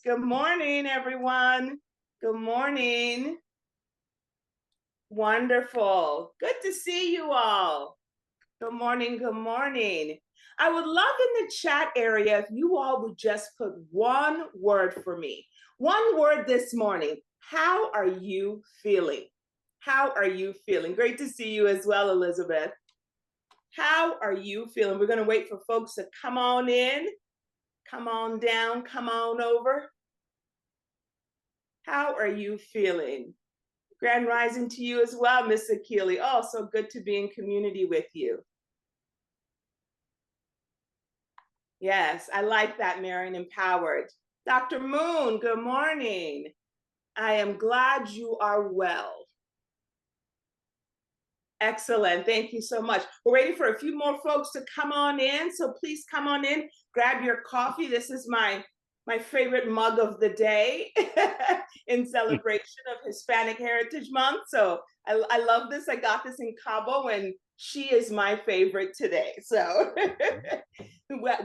Good morning, everyone. Good morning. Wonderful. Good to see you all. Good morning. Good morning. I would love in the chat area if you all would just put one word for me. One word this morning. How are you feeling? How are you feeling? Great to see you as well, Elizabeth. How are you feeling? We're going to wait for folks to come on in, come on down, come on over. How are you feeling? Grand rising to you as well, Miss Akili. Oh, so good to be in community with you. Yes, I like that, Marion, empowered. Dr. Moon, good morning. I am glad you are well. Excellent. Thank you so much. We're waiting for a few more folks to come on in. So please come on in, grab your coffee. This is my favorite mug of the day in celebration of Hispanic Heritage Month. So I love this. I got this in Cabo and she is my favorite today. So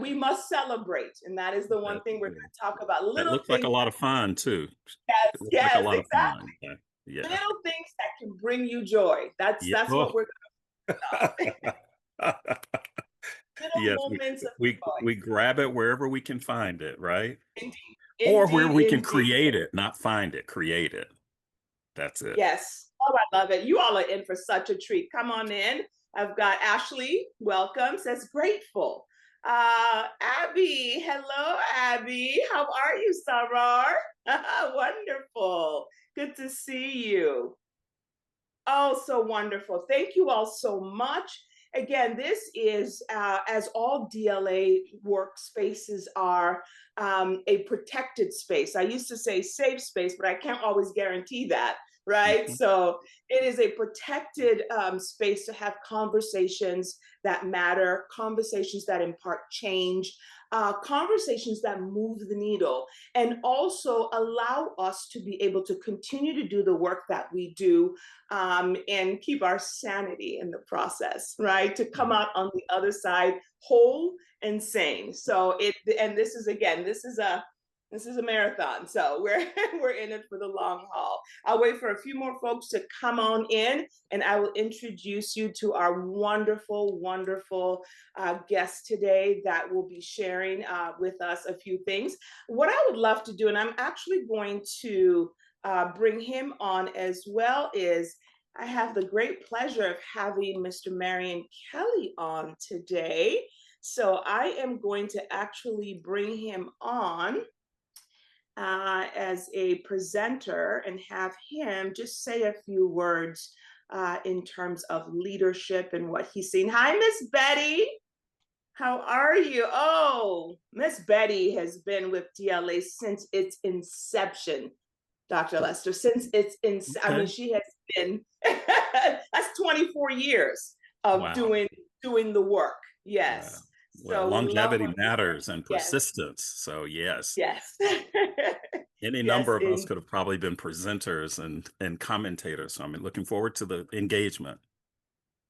we must celebrate. And that is the one thing we're going to talk about. That looks like a lot of fun too. Yes, It looks like a yes, lot of fun. exactly. Yeah. Little things that can bring you joy. That's what we're going to little Yes, moments of we joy. grab it wherever we can find it, right? Indeed, Or where indeed, we can indeed. create it, not find it, create it. That's it. Yes. Oh, I love it. You all are in for such a treat. Come on in. I've got Ashley, welcome, says grateful. Abby, hello, Abby. How are you, Sarar? Wonderful. Good to see you. Oh, so wonderful. Thank you all so much. Again, this is, as all DLA workspaces are, a protected space. I used to say safe space, but I can't always guarantee that, right? Mhm. So it is a protected space to have conversations that matter, conversations that impart change, conversations that move the needle, and also allow us to be able to continue to do the work that we do and keep our sanity in the process, right? To come out on the other side whole and sane. So and this is again, this is a marathon. So we're in it for the long haul. I'll wait for a few more folks to come on in and I will introduce you to our wonderful, wonderful guest today that will be sharing with us a few things. What I would love to do, and I'm actually going to bring him on as well, is I have the great pleasure of having Mr. Marion Kelly on today. So I am going to actually bring him on as a presenter and have him just say a few words in terms of leadership and what he's seen. Hi, Miss Betty. How are you? Oh, Miss Betty has been with DLA since its inception, Dr. Lester. Since its I mean, Okay. she has been that's 24 years of Wow. doing the work. Wow. Yes. Well, So we love longevity what we matters and yes, persistence. So yes, yes. any Yes, number of us in could have probably been presenters and commentators. So I'm looking forward to the engagement.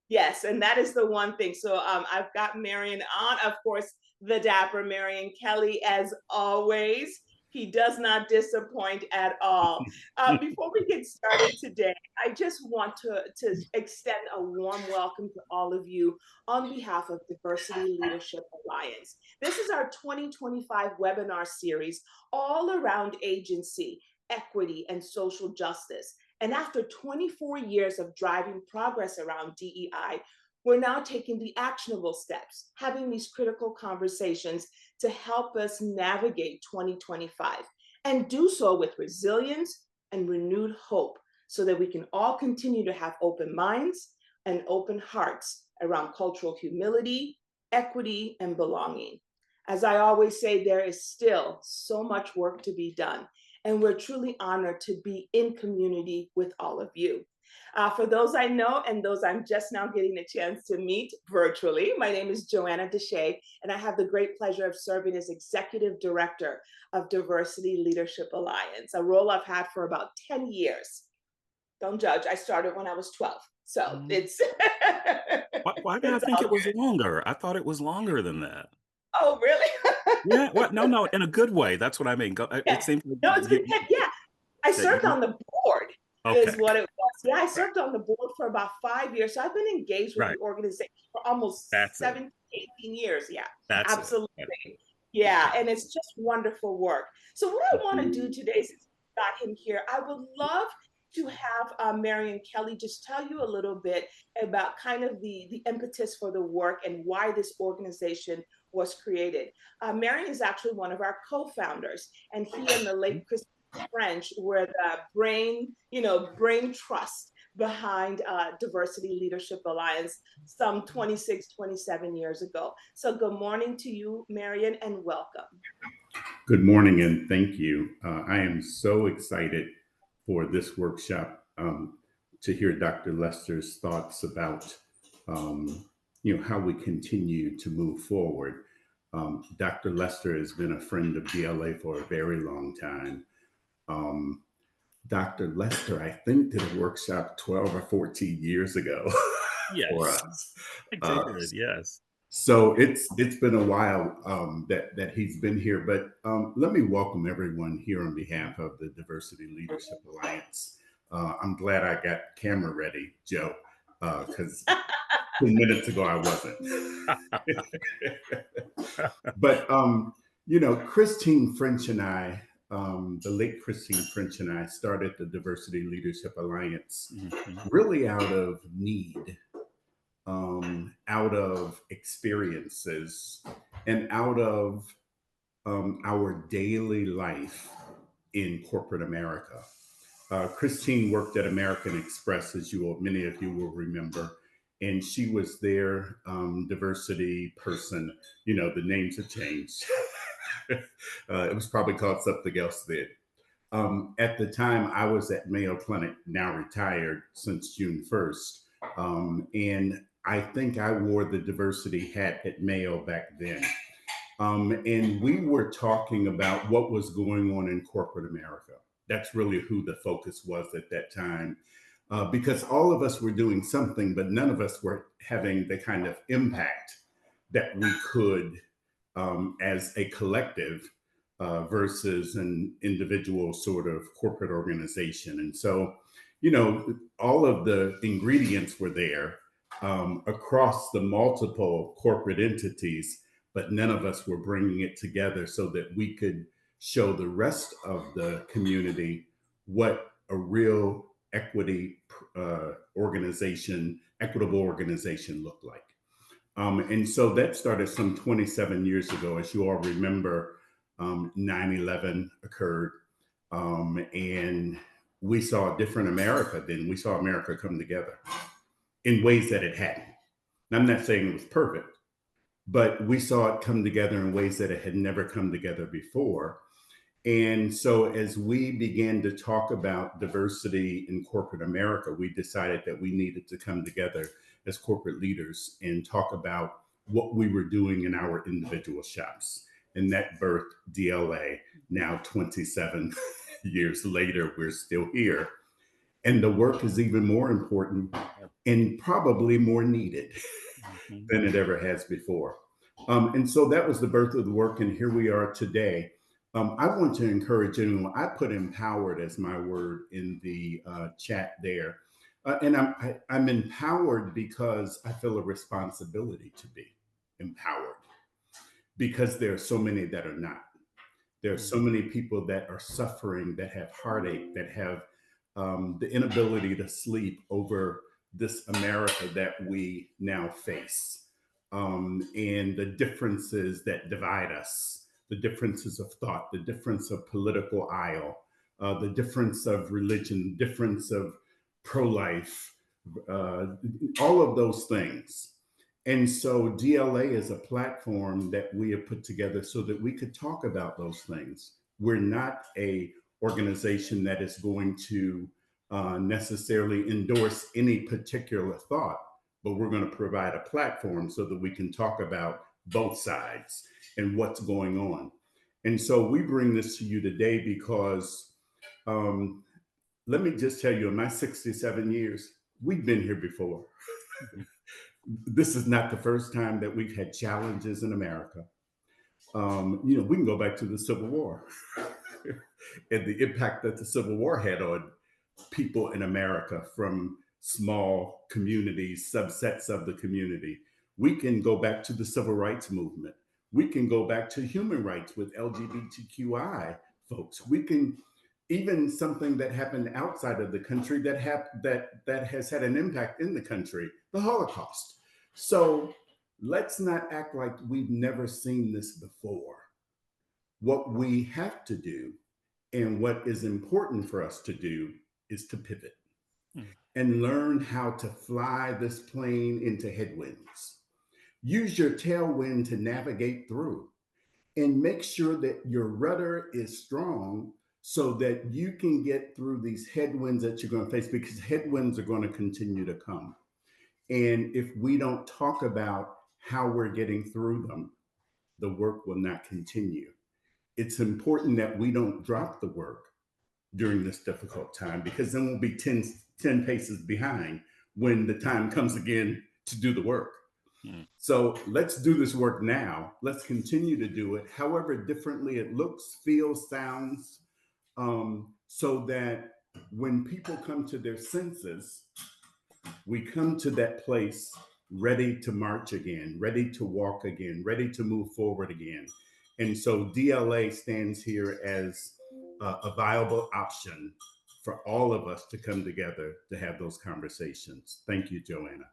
yes, and that is the one thing. So I've got Marion on, of course, the dapper Marion Kelly, as always. He does not disappoint at all. Before we get started today, I just want to extend a warm welcome to all of you on behalf of Diversity Leadership Alliance. This is our 2025 webinar series all around agency, equity, and social justice. And after 24 years of driving progress around DEI, we're now taking the actionable steps, having these critical conversations to help us navigate 2025 and do so with resilience and renewed hope so that we can all continue to have open minds and open hearts around cultural humility, equity, and belonging. As I always say, there is still so much work to be done. And we're truly honored to be in community with all of you. For those I know and those I'm just now getting a chance to meet virtually, my name is Joanna Deshay, and I have the great pleasure of serving as Executive Director of Diversity Leadership Alliance, a role I've had for about 10 years. Don't judge, I started when I was 12. So Mm. it's Why did I it's think all it was good. longer? I thought it was longer than that. Oh, really? Yeah, what? No, no, in a good way. That's what I mean. It Yeah. seems like No, it's good. Yeah. I that served you on the board okay, is what it was. Yeah, I right, served on the board for about 5 years. So I've been engaged with right. the organization for almost That's it. 17, 18 years. Yeah, That's it. absolutely. That's Yeah, it. and it's just wonderful work. So what I want to Mhm. do today, since we got him here, I would love to have Marion Kelly just tell you a little bit about kind of the impetus for the work and why this organization was created. Marion is actually one of our co-founders, and he and the late Chris French were the brain trust behind Diversity Leadership Alliance some 26, 27 years ago. So good morning to you, Marion, and welcome. Good morning and thank you. I am so excited for this workshop to hear Dr. Lester's thoughts about how we continue to move forward. Dr. Lester has been a friend of DLA for a very long time. Um, Dr. Lester, I think, did a workshop 12 or 14 years ago for Yes, us. I Uh, did. Yes. so it's been a while that he's been here, but let me welcome everyone here on behalf of the Diversity Leadership Alliance. I'm glad I got camera ready, Joe, because 2 minutes ago I wasn't. But Christine French and I, the late Christine French and I, started the Diversity Leadership Alliance Mhm. really out of need, out of experiences, and out of our daily life in corporate America. Christine worked at American Express, as many of you will remember, and she was their diversity person. The names have changed. It was probably called something else then. At the time, I was at Mayo Clinic, now retired since June 1st. And I think I wore the diversity hat at Mayo back then. And we were talking about what was going on in corporate America. That's really who the focus was at that time. Because all of us were doing something, but none of us were having the kind of impact that we could as a collective versus an individual sort of corporate organization. And so, all of the ingredients were there across the multiple corporate entities, but none of us were bringing it together so that we could show the rest of the community what a real equitable organization looked like. And so that started some 27 years ago. As you all remember, 9/11 occurred, and we saw a different America then. We saw America come together in ways that it hadn't. I'm not saying it was perfect, but we saw it come together in ways that it had never come together before. And so, as we began to talk about diversity in corporate America, we decided that we needed to come together as corporate leaders and talk about what we were doing in our individual shops. And that birthed DLA. Now, 27 years later, we're still here. And the work is even more important and probably more needed Mhm. than it ever has before. And so that was the birth of the work. And here we are today. I want to encourage anyone. I put empowered as my word in the chat there. And I'm empowered because I feel a responsibility to be empowered because there are so many that are not. There are so Mhm. many people that are suffering, that have heartache, that have the inability to sleep over this America that we now face, and the differences that divide us, the differences of thought, the difference of political aisle, the difference of religion, difference of pro-life, uh, all of those things. And so DLA is a platform that we have put together so that we could talk about those things. We're not a organization that is going to necessarily endorse any particular thought, but we're going to provide a platform so that we can talk about both sides and what's going on. And so we bring this to you today because um, let me just tell you, in my 67 years, we've been here before. Mhm. This is not the first time that we've had challenges in America. We can go back to the Civil War and the impact that the Civil War had on people in America from small communities, subsets of the community. We can go back to the civil rights movement. We can go back to human rights with LGBTQI folks. We can even something that happened outside of the country that has had an impact in the country, the Holocaust. So let's not act like we've never seen this before. What we have to do and what is important for us to do is to pivot and learn how to fly this plane into headwinds. Use your tailwind to navigate through and make sure that your rudder is strong so that you can get through these headwinds that you're going to face, because headwinds are going to continue to come. And if we don't talk about how we're getting through them, the work will not continue. It's important that we don't drop the work during this difficult time, because then we'll be 10 paces behind when the time comes again to do the work. So let's do this work now. Let's continue to do it, however differently it looks, feels, sounds, so that when people come to their senses, we come to that place ready to march again, ready to walk again, ready to move forward again. And so DLA stands here as a viable option for all of us to come together to have those conversations. Thank you, Joanna.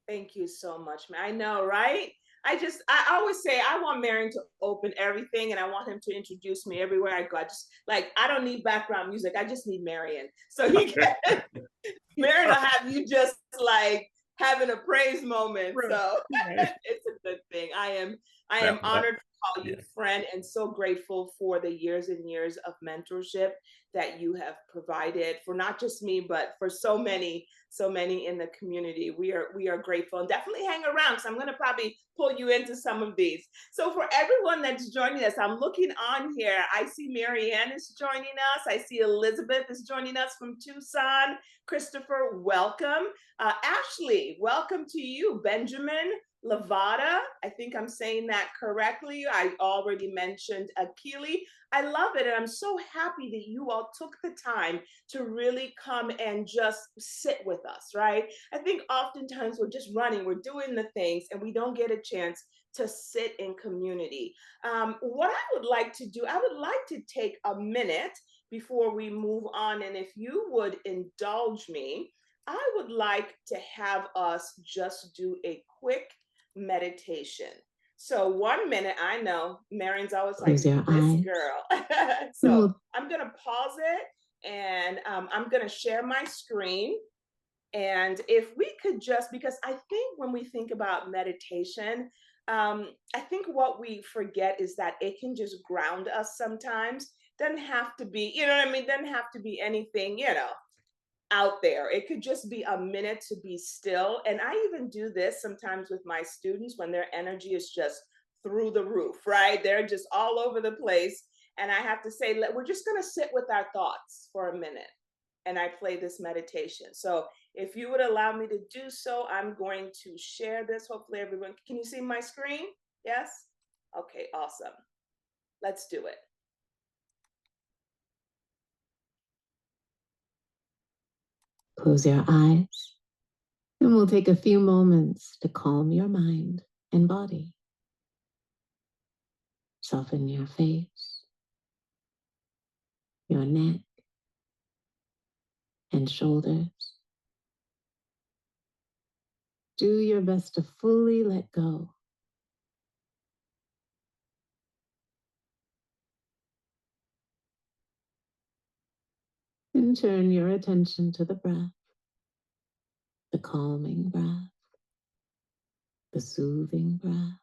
Thank you so much, man. I know, right? I always say I want Marion to open everything, and I want him to introduce me everywhere I go. I don't need background music. I just need Marion. So Marion will have you just like having a praise moment. So it's a good thing. I am honored to call you friend, and so grateful for the years and years of mentorship that you have provided for not just me, but for so many in the community. We are grateful, and definitely hang around, because I'm going to probably pull you into some of these. So for everyone that's joining us, I'm looking on here. I see Marianne is joining us. I see Elizabeth is joining us from Tucson. Christopher, welcome. Ashley, welcome to you. Benjamin, Lavada, I think I'm saying that correctly. I already mentioned Akili. I love it. And I'm so happy that you all took the time to really come and just sit with us, right? I think oftentimes we're just running, we're doing the things, and we don't get a chance to sit in community. What I would like to do, I would like to take a minute before we move on. And if you would indulge me, I would like to have us just do a quick meditation. So 1 minute, I know Marion's always like, this girl. So I'm going to pause it, and I'm going to share my screen. And if we could just, because I think when we think about meditation, I think what we forget is that it can just ground us sometimes. Doesn't have to be, you know what I mean? Doesn't have to be anything, out there. It could just be a minute to be still. And I even do this sometimes with my students when their energy is just through the roof, right? They're just all over the place. And I have to say, we're just going to sit with our thoughts for a minute. And I play this meditation. So if you would allow me to do so, I'm going to share this. Hopefully everyone, can you see my screen? Yes? Okay, awesome. Let's do it. Close your eyes, and we'll take a few moments to calm your mind and body. Soften your face, your neck, and shoulders. Do your best to fully let go. And turn your attention to the breath, the calming breath, the soothing breath.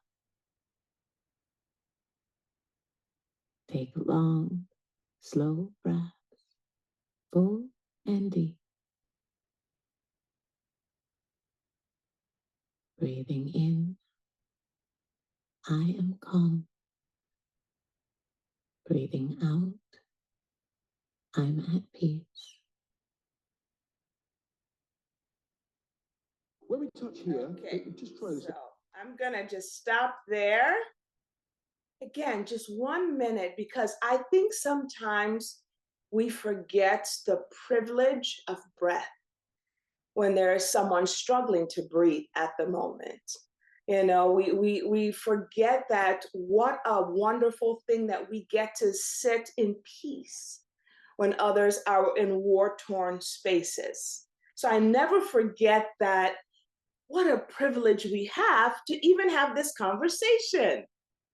Take long, slow breaths, full and deep. Breathing in, I am calm. Breathing out, I'm at peace. When we touch here, okay, just try this. So I'm gonna just stop there. Again, just 1 minute, because I think sometimes we forget the privilege of breath when there is someone struggling to breathe at the moment. We forget that what a wonderful thing that we get to sit in peace when others are in war-torn spaces. So I never forget that what a privilege we have to even have this conversation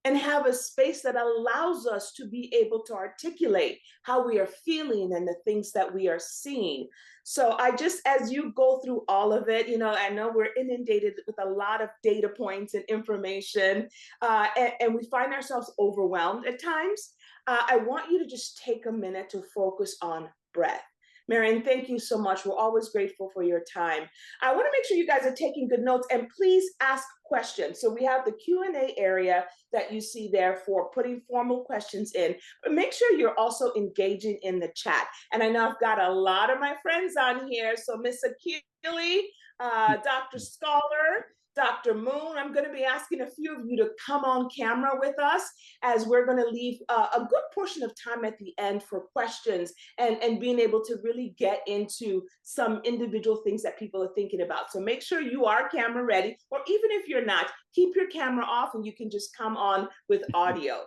and have a space that allows us to be able to articulate how we are feeling and the things that we are seeing. So I just, as you go through all of it, I know we're inundated with a lot of data points and information, and we find ourselves overwhelmed at times. I want you to just take a minute to focus on breath. Marion, thank you so much. We're always grateful for your time. I want to make sure you guys are taking good notes, and please ask questions. So we have the Q&A area that you see there for putting formal questions in, but make sure you're also engaging in the chat. And I know I've got a lot of my friends on here. So Miss Akili, Dr. Scholar, Dr. Moon, I'm going to be asking a few of you to come on camera with us, as we're going to leave a good portion of time at the end for questions and being able to really get into some individual things that people are thinking about. So make sure you are camera ready, or even if you're not, keep your camera off and you can just come on with audio.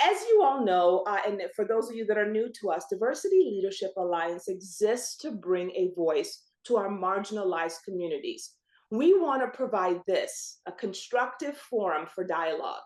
As you all know, and for those of you that are new to us, Diversity Leadership Alliance exists to bring a voice to our marginalized communities. We want to provide this, a constructive forum for dialogue.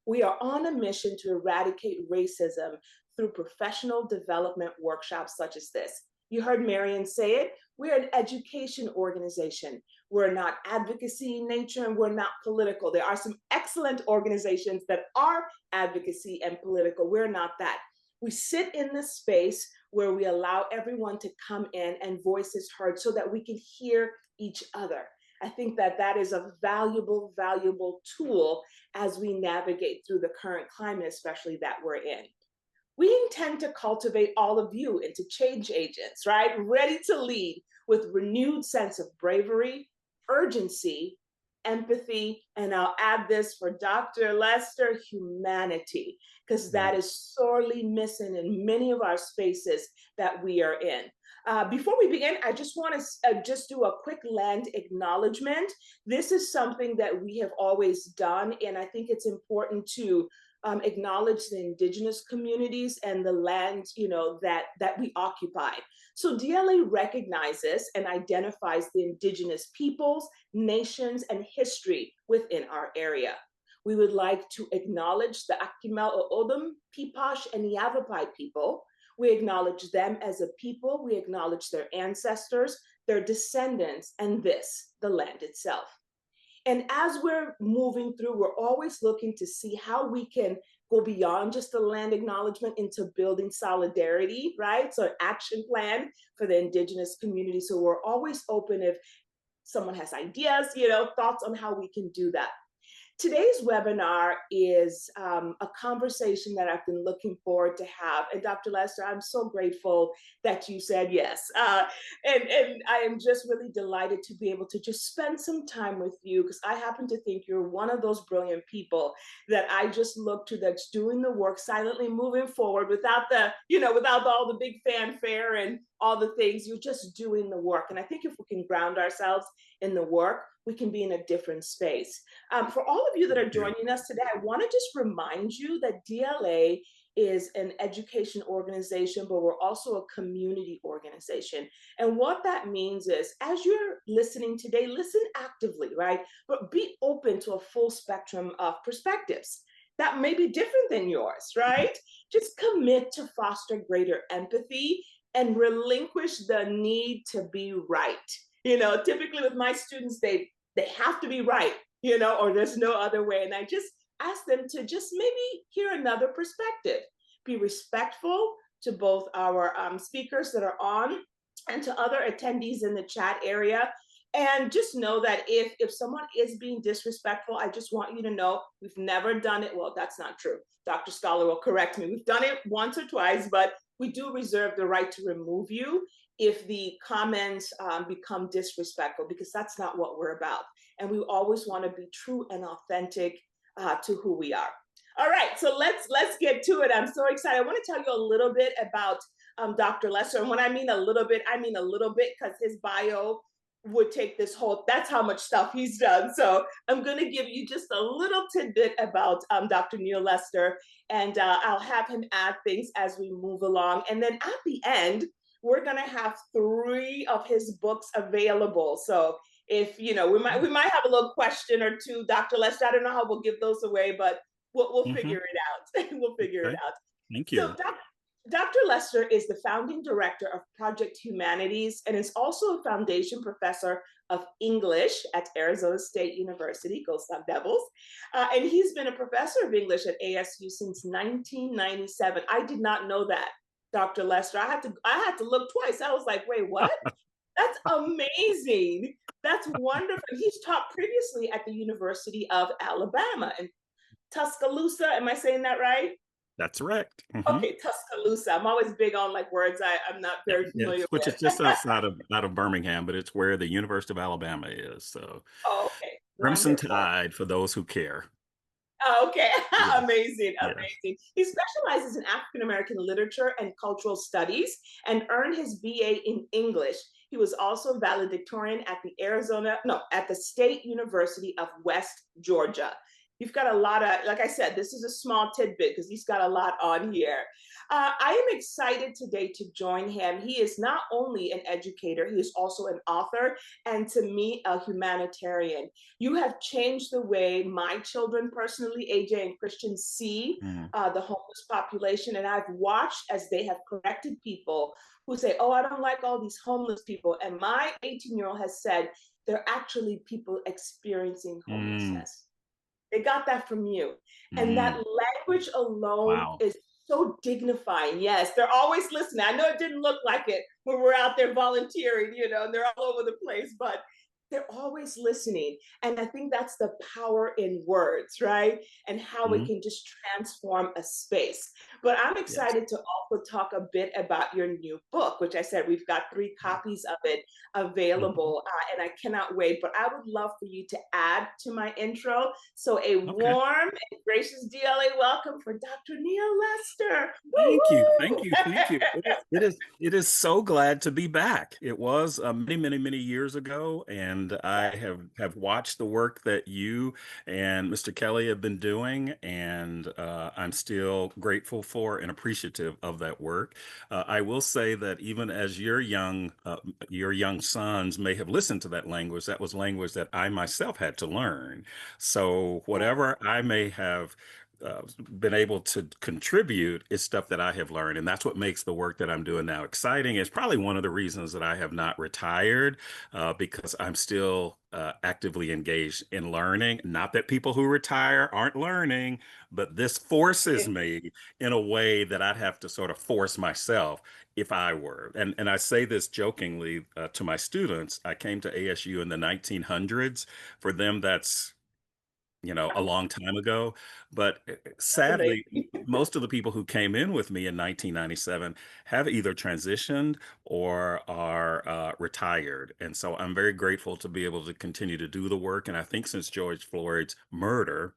We are on a mission to eradicate racism through professional development workshops such as this. You heard Marion say it, we're an education organization. We're not advocacy in nature, and we're not political. There are some excellent organizations that are advocacy and political. We're not that. We sit in this space where we allow everyone to come in and voices heard so that we can hear each other. I think that that is a valuable, valuable tool as we navigate through the current climate, especially that we're in. We intend to cultivate all of you into change agents, right? Ready to lead with renewed sense of bravery, urgency, empathy, and I'll add this for Dr. Lester, humanity, because that is sorely missing in many of our spaces that we are in. Before we begin, I just want to just do a quick land acknowledgement. This is something that we have always done, and I think it's important to acknowledge the indigenous communities and the land, that we occupy. So DLA recognizes and identifies the indigenous peoples, nations, and history within our area. We would like to acknowledge the Akimel O'odham, Pipash, and Yavapai people. We acknowledge them as a people. We acknowledge their ancestors, their descendants, and this, the land itself. And as we're moving through, we're always looking to see how we can go beyond just the land acknowledgement into building solidarity, right? So an action plan for the indigenous community. So we're always open if someone has ideas, thoughts on how we can do that. Today's webinar is a conversation that I've been looking forward to have. And Dr. Lester, I'm so grateful that you said yes. And I am just really delighted to be able to just spend some time with you, because I happen to think you're one of those brilliant people that I just look to, that's doing the work, silently moving forward without without all the big fanfare and all the things. You're just doing the work. And I think if we can ground ourselves in the work, we can be in a different space. For all of you that are joining us today, I want to just remind you that DLA is an education organization, but we're also a community organization. And what that means is, as you're listening today, listen actively, right? But be open to a full spectrum of perspectives that may be different than yours, right? Just commit to foster greater empathy and relinquish the need to be right. Typically with my students, they have to be right, or there's no other way. And I just ask them to just maybe hear another perspective, be respectful to both our speakers that are on and to other attendees in the chat area. And just know that if someone is being disrespectful, I just want you to know we've never done it. Well, that's not true. Dr. Scholar will correct me. We've done it once or twice, but we do reserve the right to remove you if the comments become disrespectful, because that's not what we're about. And we always want to be true and authentic to who we are. All right, so let's get to it. I'm so excited. I want to tell you a little bit about Dr. Lester. And when I mean a little bit, I mean a little bit because his bio would take this whole, that's how much stuff he's done. So I'm going to give you just a little tidbit about Dr. Neil Lester, and I'll have him add things as we move along. And then at the end, we're going to have 3 of his books available. So if, you know, we might have a little question or two, Dr. Lester. I don't know how we'll give those away, but we'll figure it out. We'll figure it Okay. out. Thank So you. Dr. Lester is the founding director of Project Humanities and is also a foundation professor of English at Arizona State University, go Sun Devils. And he's been a professor of English at ASU since 1997. I did not know that, Dr. Lester. I had to look twice. I was like, wait, what? That's amazing. That's wonderful. He's taught previously at the University of Alabama in Tuscaloosa. Am I saying that right? That's correct. Okay, Tuscaloosa. I'm always big on like words I'm not very familiar Which with. is just outside of Birmingham, but it's where the University of Alabama is. So Oh, okay, Crimson wonderful. Tide for those who care. Oh, okay, Yes. amazing, Yes. amazing. He specializes in African American literature and cultural studies and earned his BA in English. He was also valedictorian at at the State University of West Georgia. You've got a lot of, like I said, this is a small tidbit because he's got a lot on here. I am excited today to join him. He is not only an educator, he is also an author, and to me, a humanitarian. You have changed the way my children personally, AJ and Christian, see Mhm. the homeless population. And I've watched as they have corrected people who say, oh, I don't like all these homeless people. And my 18-year-old has said, they're actually people experiencing Mm, homelessness. They got that from you. And that mm. language alone Wow. is so dignifying. Yes, they're always listening. I know it didn't look like it when we're out there volunteering, you know, and they're all over the place, but they're always listening. And I think that's the power in words, right? And how it Mhm. can just transform a space. But I'm Yes. excited to also talk a bit about your new book, which I said we've got 3 copies of it Mhm. available, and I cannot wait. But I would love for you to add to my intro. So a Okay. warm and gracious DLA welcome for Dr. Neil Lester. Thank you. Woo-hoo! Thank you. Thank you. It is so glad to be back. It was many, many, many years ago, and I Yes. have watched the work that you and Mr. Kelly have been doing, and I'm still grateful for and appreciative of that work. I will say that even as your young sons may have listened to that was language that I myself had to learn. So whatever I may have been able to contribute is stuff that I have learned. And that's what makes the work that I'm doing now exciting. It's probably one of the reasons that I have not retired, because I'm still actively engaged in learning. Not that people who retire aren't learning, but this forces me in a way that I'd have to sort of force myself if I were. And I say this jokingly to my students. I came to ASU in the 1900s. For them, that's a long time ago. But That's sadly, amazing. most of the people who came in with me in 1997 have either transitioned or are retired. And so I'm very grateful to be able to continue to do the work. And I think since George Floyd's murder,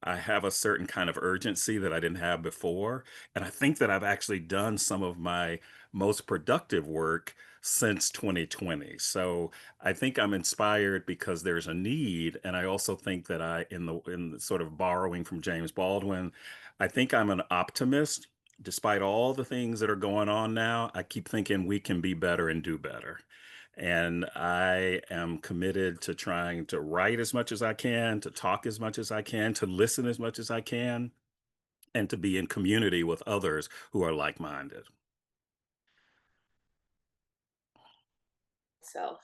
I have a certain kind of urgency that I didn't have before. And I think that I've actually done some of my most productive work since 2020. So I think I'm inspired because there's a need. And I also think that in the sort of borrowing from James Baldwin, I think I'm an optimist. Despite all the things that are going on now, I keep thinking we can be better and do better. And I am committed to trying to write as much as I can, to talk as much as I can, to listen as much as I can, and to be in community with others who are like minded. Self.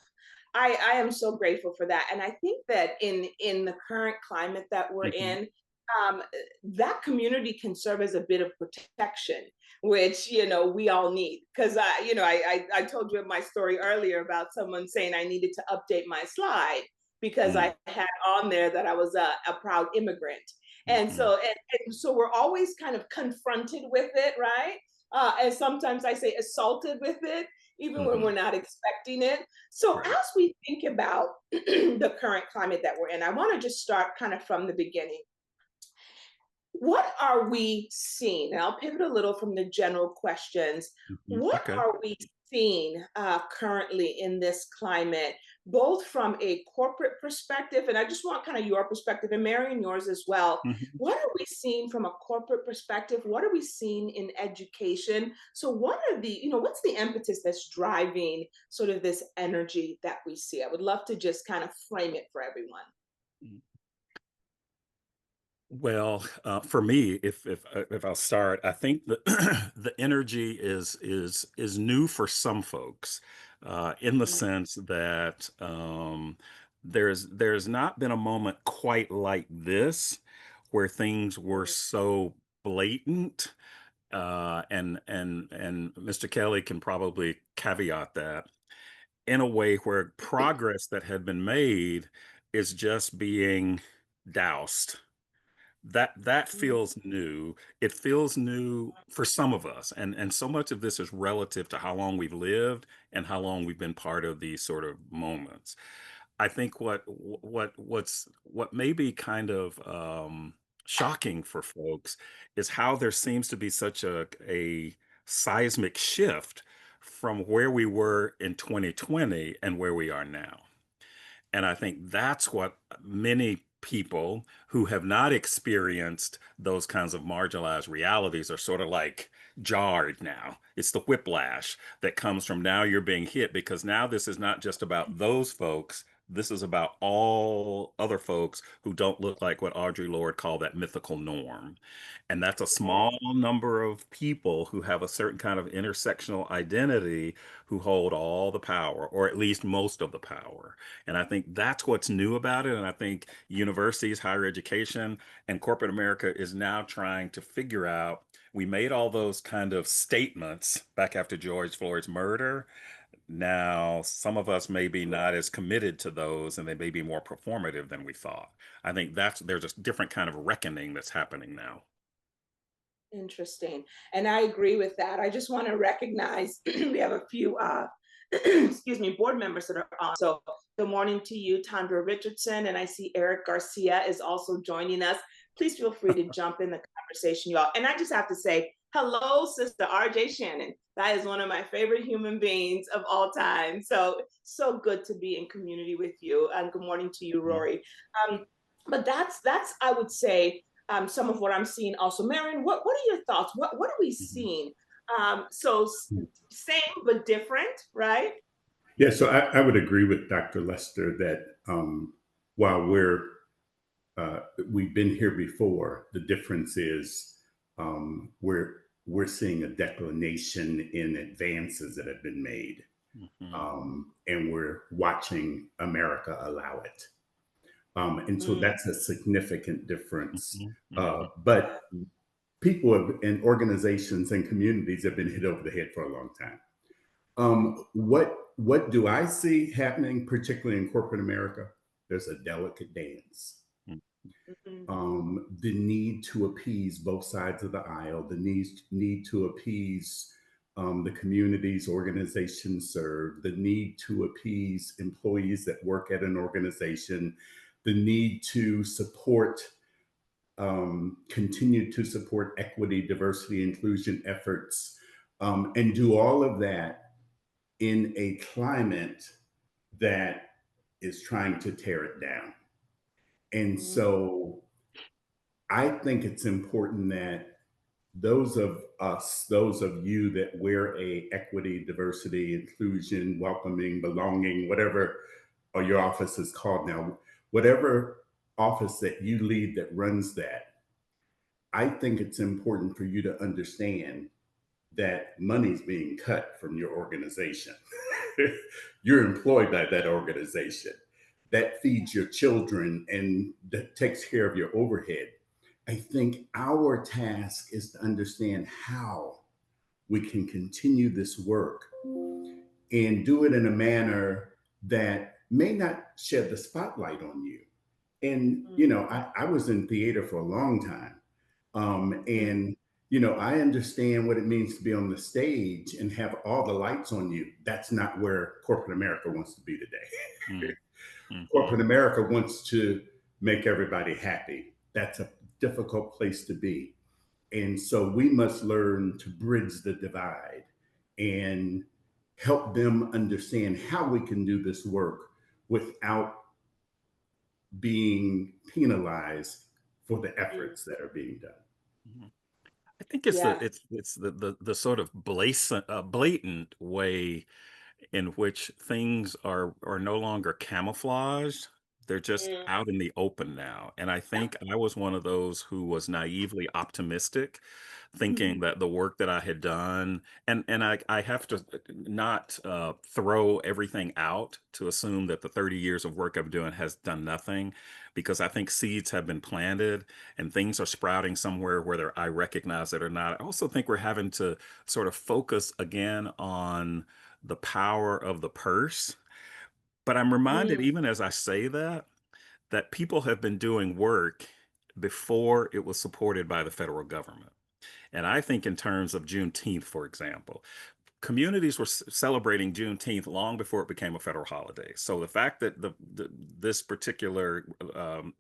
I am so grateful for that. And I think that in the current climate that we're Mhm. in, um, that community can serve as a bit of protection, which we all need. Because I told you my story earlier about someone saying I needed to update my slide because Mm, I had on there that I was a proud immigrant. And mhm. so we're always kind of confronted with it, right? And sometimes I say assaulted with it, even when we're Mhm. not expecting it. So Right. as we think about the current climate that we're in, I want to just start kind of from the beginning. what are we seeing? And I'll pivot a little from the general questions. Mhm. What Okay. are we seeing currently in this climate, both from a corporate perspective, and I just want kind of your perspective, and Marion, yours as well. Mhm. What are we seeing from a corporate perspective? What are we seeing in education? So, what are what's the impetus that's driving sort of this energy that we see? I would love to just kind of frame it for everyone. Well, for me, if I'll start, I think the the energy is new for some folks, in the sense that there's not been a moment quite like this where things were so blatant, and Mr. Kelly can probably caveat that in a way where progress that had been made is just being doused. That feels new. It feels new for some of us, and so much of this is relative to how long we've lived and how long we've been part of these sort of moments. I think what may be kind of shocking for folks is how there seems to be such a seismic shift from where we were in 2020 and where we are now. And I think that's what many people who have not experienced those kinds of marginalized realities are sort of like jarred now. It's the whiplash that comes from now you're being hit, because now this is not just about those folks. This is about all other folks who don't look like what Audre Lorde called that mythical norm. And that's a small number of people who have a certain kind of intersectional identity who hold all the power, or at least most of the power. And I think that's what's new about it. And I think universities, higher education, and corporate America is now trying to figure out. We made all those kind of statements back after George Floyd's murder. Now, some of us may be not as committed to those, and they may be more performative than we thought. I think there's a different kind of reckoning that's happening now. Interesting. And I agree with that. I just want to recognize we have a few excuse me, board members that are on. So good morning to you, Tandra Richardson. And I see Eric Garcia is also joining us. Please feel free to jump in the conversation, y'all. And I just have to say, hello, Sister RJ Shannon. That is one of my favorite human beings of all time. So good to be in community with you. And good morning to you, Mhm. Rory. But that's I would say some of what I'm seeing also. Marion, what are your thoughts? What are we Mhm. seeing? Same but different, right? Yeah, so I would agree with Dr. Lester that while we've been here before, the difference is we're seeing a declination in advances that have been made, Mhm. and we're watching America allow it. And so Mm, that's a significant difference. Mhm. Mhm. But people and organizations and communities have been hit over the head for a long time. What do I see happening, particularly in corporate America? There's a delicate dance. Mhm. mm, The need to appease both sides of the aisle, the need to appease the communities organizations serve, the need to appease employees that work at an organization, the need to support, continue to support equity, diversity, inclusion efforts, and do all of that in a climate that is trying to tear it down. And mm, so I think it's important that those of us, those of you that wear a equity, diversity, inclusion, welcoming, belonging, whatever or your office is called now, whatever office that you lead that runs that, I think it's important for you to understand that money's being cut from your organization. You're employed by that organization that feeds your children and that takes care of your overhead. I think our task is to understand how we can continue this work and do it in a manner that may not shed the spotlight on you. And, mm, you know, I was in theater for a long time. mm, And, you know, I understand what it means to be on the stage and have all the lights on you. That's not where corporate America wants to be today. Mhm. Mhm. Corporate America wants to make everybody happy. difficult place to be. And so we must learn to bridge the divide and help them understand how we can do this work without being penalized for the Mm. efforts that are being done. Mhm. I think it's Yeah. the sort of blatant way in which things are no longer camouflaged. They're just Mm. out in the open now. And I think I was one of those who was naively optimistic, thinking that the work that I had done, and I have to not throw everything out to assume that the 30 years of work I'm doing has done nothing, because I think seeds have been planted and things are sprouting somewhere, whether I recognize it or not. I also think we're having to sort of focus again on the power of the purse. But I'm reminded, Mm. even as I say that, that people have been doing work before it was supported by the federal government. And I think in terms of Juneteenth, for example, communities were celebrating Juneteenth long before it became a federal holiday. So the fact that this particular um,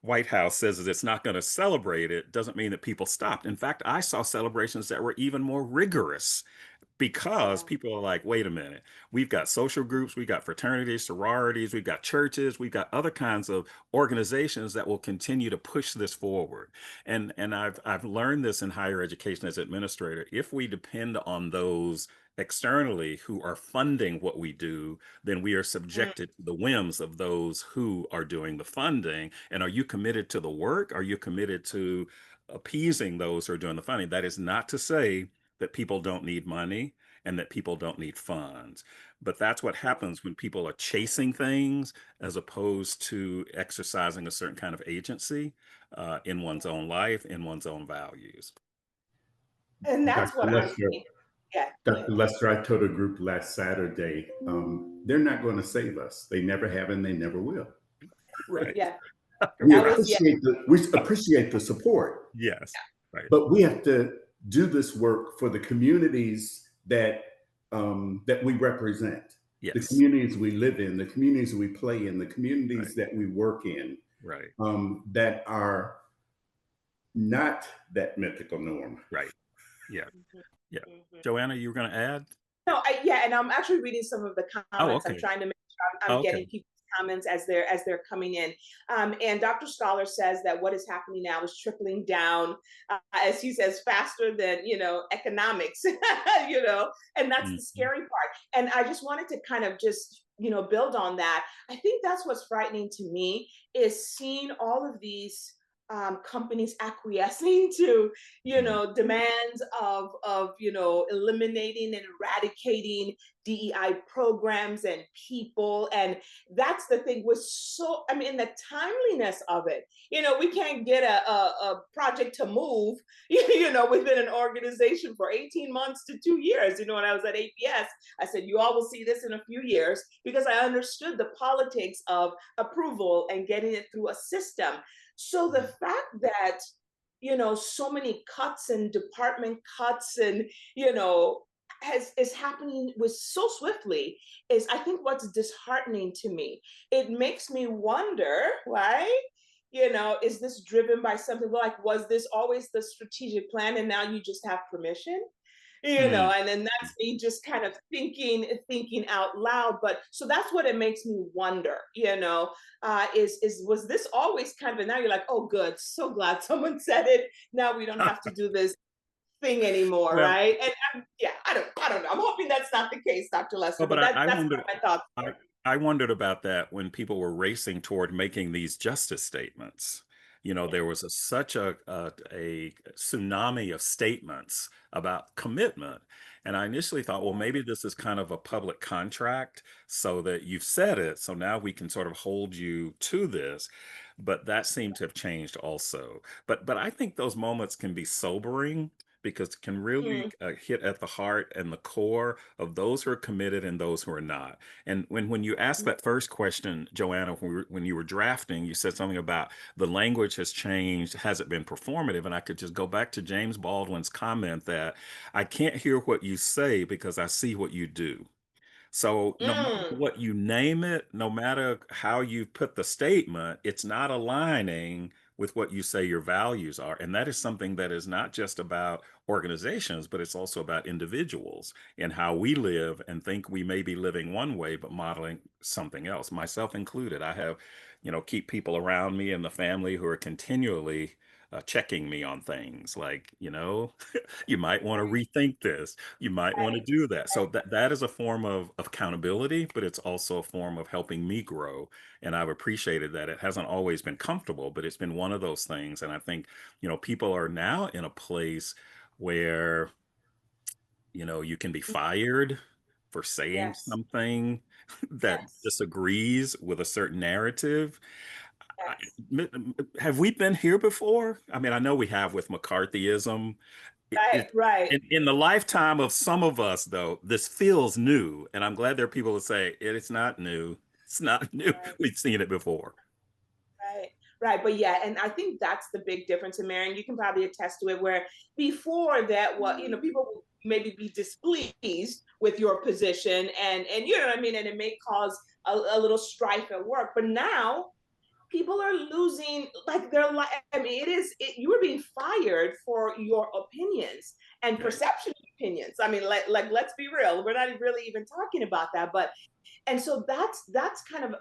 White House says that it's not going to celebrate it doesn't mean that people stopped. In fact, I saw celebrations that were even more rigorous, because Yeah. people are like, wait a minute, we've got social groups, we've got fraternities, sororities, we've got churches, we've got other kinds of organizations that will continue to push this forward. And I've learned this in higher education as administrator. If we depend on those externally who are funding what we do, then we are Mm. subjected to the whims of those who are doing the funding. And are you committed to the work? Are you committed to appeasing those who are doing the funding? That is not to say that people don't need money and that people don't need funds. But that's what happens when people are chasing things as opposed to exercising a certain kind of agency in one's own life, in one's own values. And that's Dr. what I Lester, think. Yeah. Yeah. Dr. Lester, I told a group last Saturday, they're not going to save us. They never have, and they never will. Right. Yeah. We That was, yeah. appreciate the support, Yes. Right. but we have to do this work for the communities that that we represent, the Yes. communities we live in, the communities we play in, the Right. communities that we work in, Right. that are not that mythical norm. Right. Yeah. Mhm. Yeah. Mhm. Joanna, you were going to add? No, yeah, and I'm actually reading some of the Oh, comments. I'm okay. trying to make sure I'm Okay. getting people's comments as they're coming in. And Dr. Scholar says that what is happening now is trickling down, as he says, faster than economics, and that's the Mhm. scary part. And I just wanted to kind of just build on that. I think that's what's frightening to me is seeing all of these companies acquiescing to Mhm. demands of eliminating and eradicating DEI programs and people. And that's the thing was so, I mean, the timeliness of it. We can't get a project to move, within an organization for 18 months to 2 years. When I was at APS, I said, you all will see this in a few years, because I understood the politics of approval and getting it through a system. So the fact that so many cuts and department cuts and has is happening with so swiftly is, I think, what's disheartening to me. It makes me wonder, right? Is this driven by something like, was this always the strategic plan and now you just have permission? Mhm. And then that's me just kind of thinking out loud. But so that's what it makes me wonder, is was this always kind of, and now you're like, oh good, so glad someone said it. Now we don't have to do this thing anymore, Well, right? And yeah, I don't know. I'm hoping that's not the case, Dr. Lester, well, but but I that's wondered, my thoughts I, there. I wondered about that when people were racing toward making these justice statements. There was such a tsunami of statements about commitment. And I initially thought, well, maybe this is kind of a public contract so that you've said it. So now we can sort of hold you to this. But that seemed to have changed also. But I think those moments can be sobering, because it can really Mm, hit at the heart and the core of those who are committed and those who are not. And when you asked that first question, Joanna, when you were drafting, you said something about the language has changed. Has it been performative? And I could just go back to James Baldwin's comment that I can't hear what you say because I see what you do. So no matter Mm, what you name it, no matter how you put the statement, it's not aligning with what you say your values are. And that is something that is not just about organizations, but it's also about individuals and how we live and think we may be living one way, but modeling something else, myself included. I have, keep people around me in the family who are continually checking me on things like, you might want to rethink this. You might want to right. do that. So that is a form of accountability, but it's also a form of helping me grow. And I've appreciated that. It hasn't always been comfortable, but it's been one of those things. And I think, people are now in a place where, you can be fired for saying Yes, something that yes, disagrees with a certain narrative. I, yes. have we been here before? I mean, I know we have with McCarthyism. Right, right, In the lifetime of some of us, though, this feels new, and I'm glad there are people who say it's not new. It's not new. right. We've seen it before. Right, right. But yeah, and I think that's the big difference in Marion. You can probably attest to it where before that, what people would maybe be displeased with your position and you know what I mean, and it may cause a little strife at work. But now people are losing like their life. I mean, you were being fired for your opinions and Right. perception of opinions. I mean, like let's be real. We're not really even talking about that, but and so that's kind of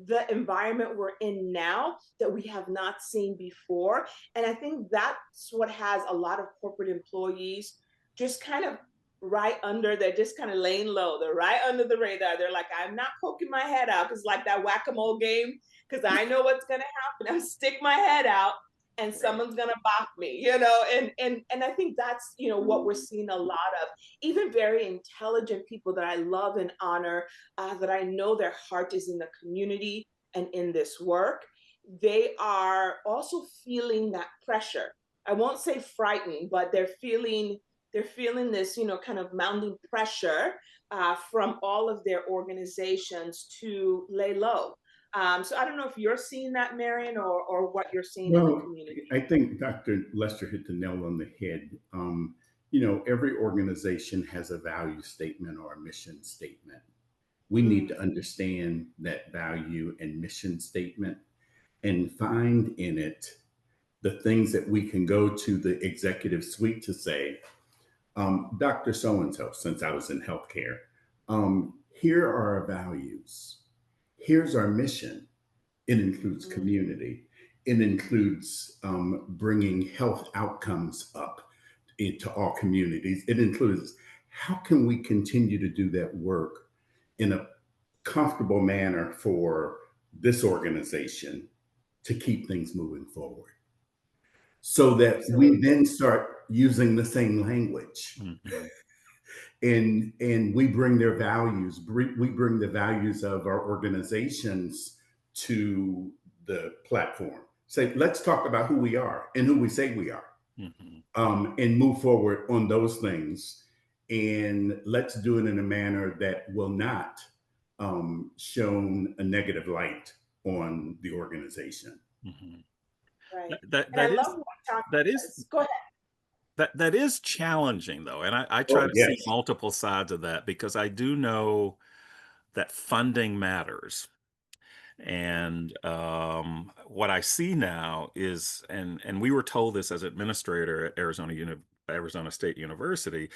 the environment we're in now that we have not seen before, and I think that's what has a lot of corporate employees just kind of right under, they're just kind of laying low, they're right under the radar, they're like, I'm not poking my head out because like that whack-a-mole game, because I know what's going to happen, I'm stick my head out and Right. someone's going to bop me, and I think that's what we're seeing a lot of, even very intelligent people that I love and honor, that I know their heart is in the community and in this work. They are also feeling that pressure. I won't say frightened, but they're feeling this, kind of mounting pressure from all of their organizations to lay low. So I don't know if you're seeing that, Marion, or what you're seeing in the Well, community. I think Dr. Lester hit the nail on the head. Every organization has a value statement or a mission statement. We need Mm, to understand that value and mission statement and find in it the things that we can go to the executive suite to say, Dr. So and so, since I was in healthcare, here are our values. Here's our mission. It includes mm, community. It includes bringing health outcomes up into all communities. It includes how can we continue to do that work in a comfortable manner for this organization to keep things moving forward so that we absolutely. then start using the same language Hmm. and we bring their values, we bring the values of our organizations to the platform. Say, let's talk about who we are and who we say we are, Hmm. and move forward on those things. And let's do it in a manner that will not shone a negative light on the organization. Hmm. Right. That And I that love is what Tom that is says. Go ahead. that is challenging though, and I try Oh, to see yes. multiple sides of that because I do know that funding matters. And what I see now is, and we were told this as administrator at Arizona State University,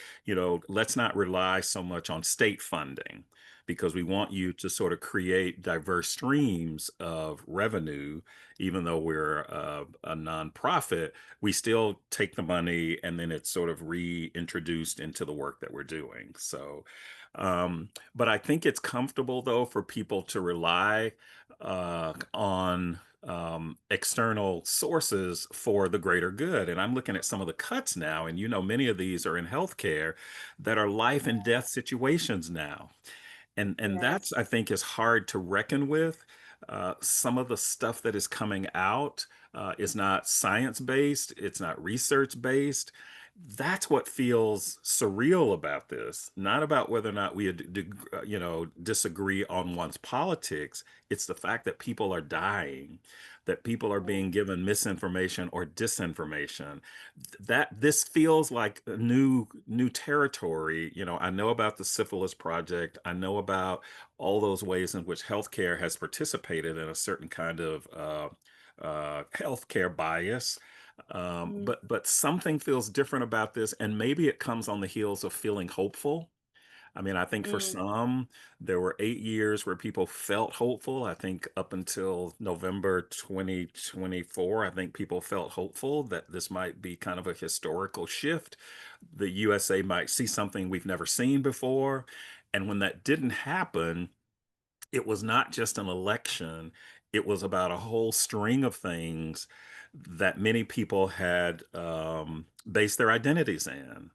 let's not rely so much on state funding because we want you to sort of create diverse streams of revenue. Even though we're a nonprofit, we still take the money and then it's sort of reintroduced into the work that we're doing. So, but I think it's comfortable though for people to rely on external sources for the greater good. And I'm looking at some of the cuts now, and many of these are in healthcare that are life and death situations now. And that's, Yes. I think, is hard to reckon with. Some of the stuff that is coming out is not science based, it's not research based. that's what feels surreal about this. Not about whether or not we disagree on one's politics. It's the fact that people are dying, that people are being given misinformation or disinformation. That this feels like a new territory. I know about the syphilis project. I know about all those ways in which healthcare has participated in a certain kind of healthcare bias. Mm, But something feels different about this, and maybe it comes on the heels of feeling hopeful. I mean, I think for mm, some, there were 8 years where people felt hopeful. I think up until November 2024, I think people felt hopeful that this might be kind of a historical shift. The USA might see something we've never seen before. And when that didn't happen, it was not just an election, it was about a whole string of things that many people had based their identities in,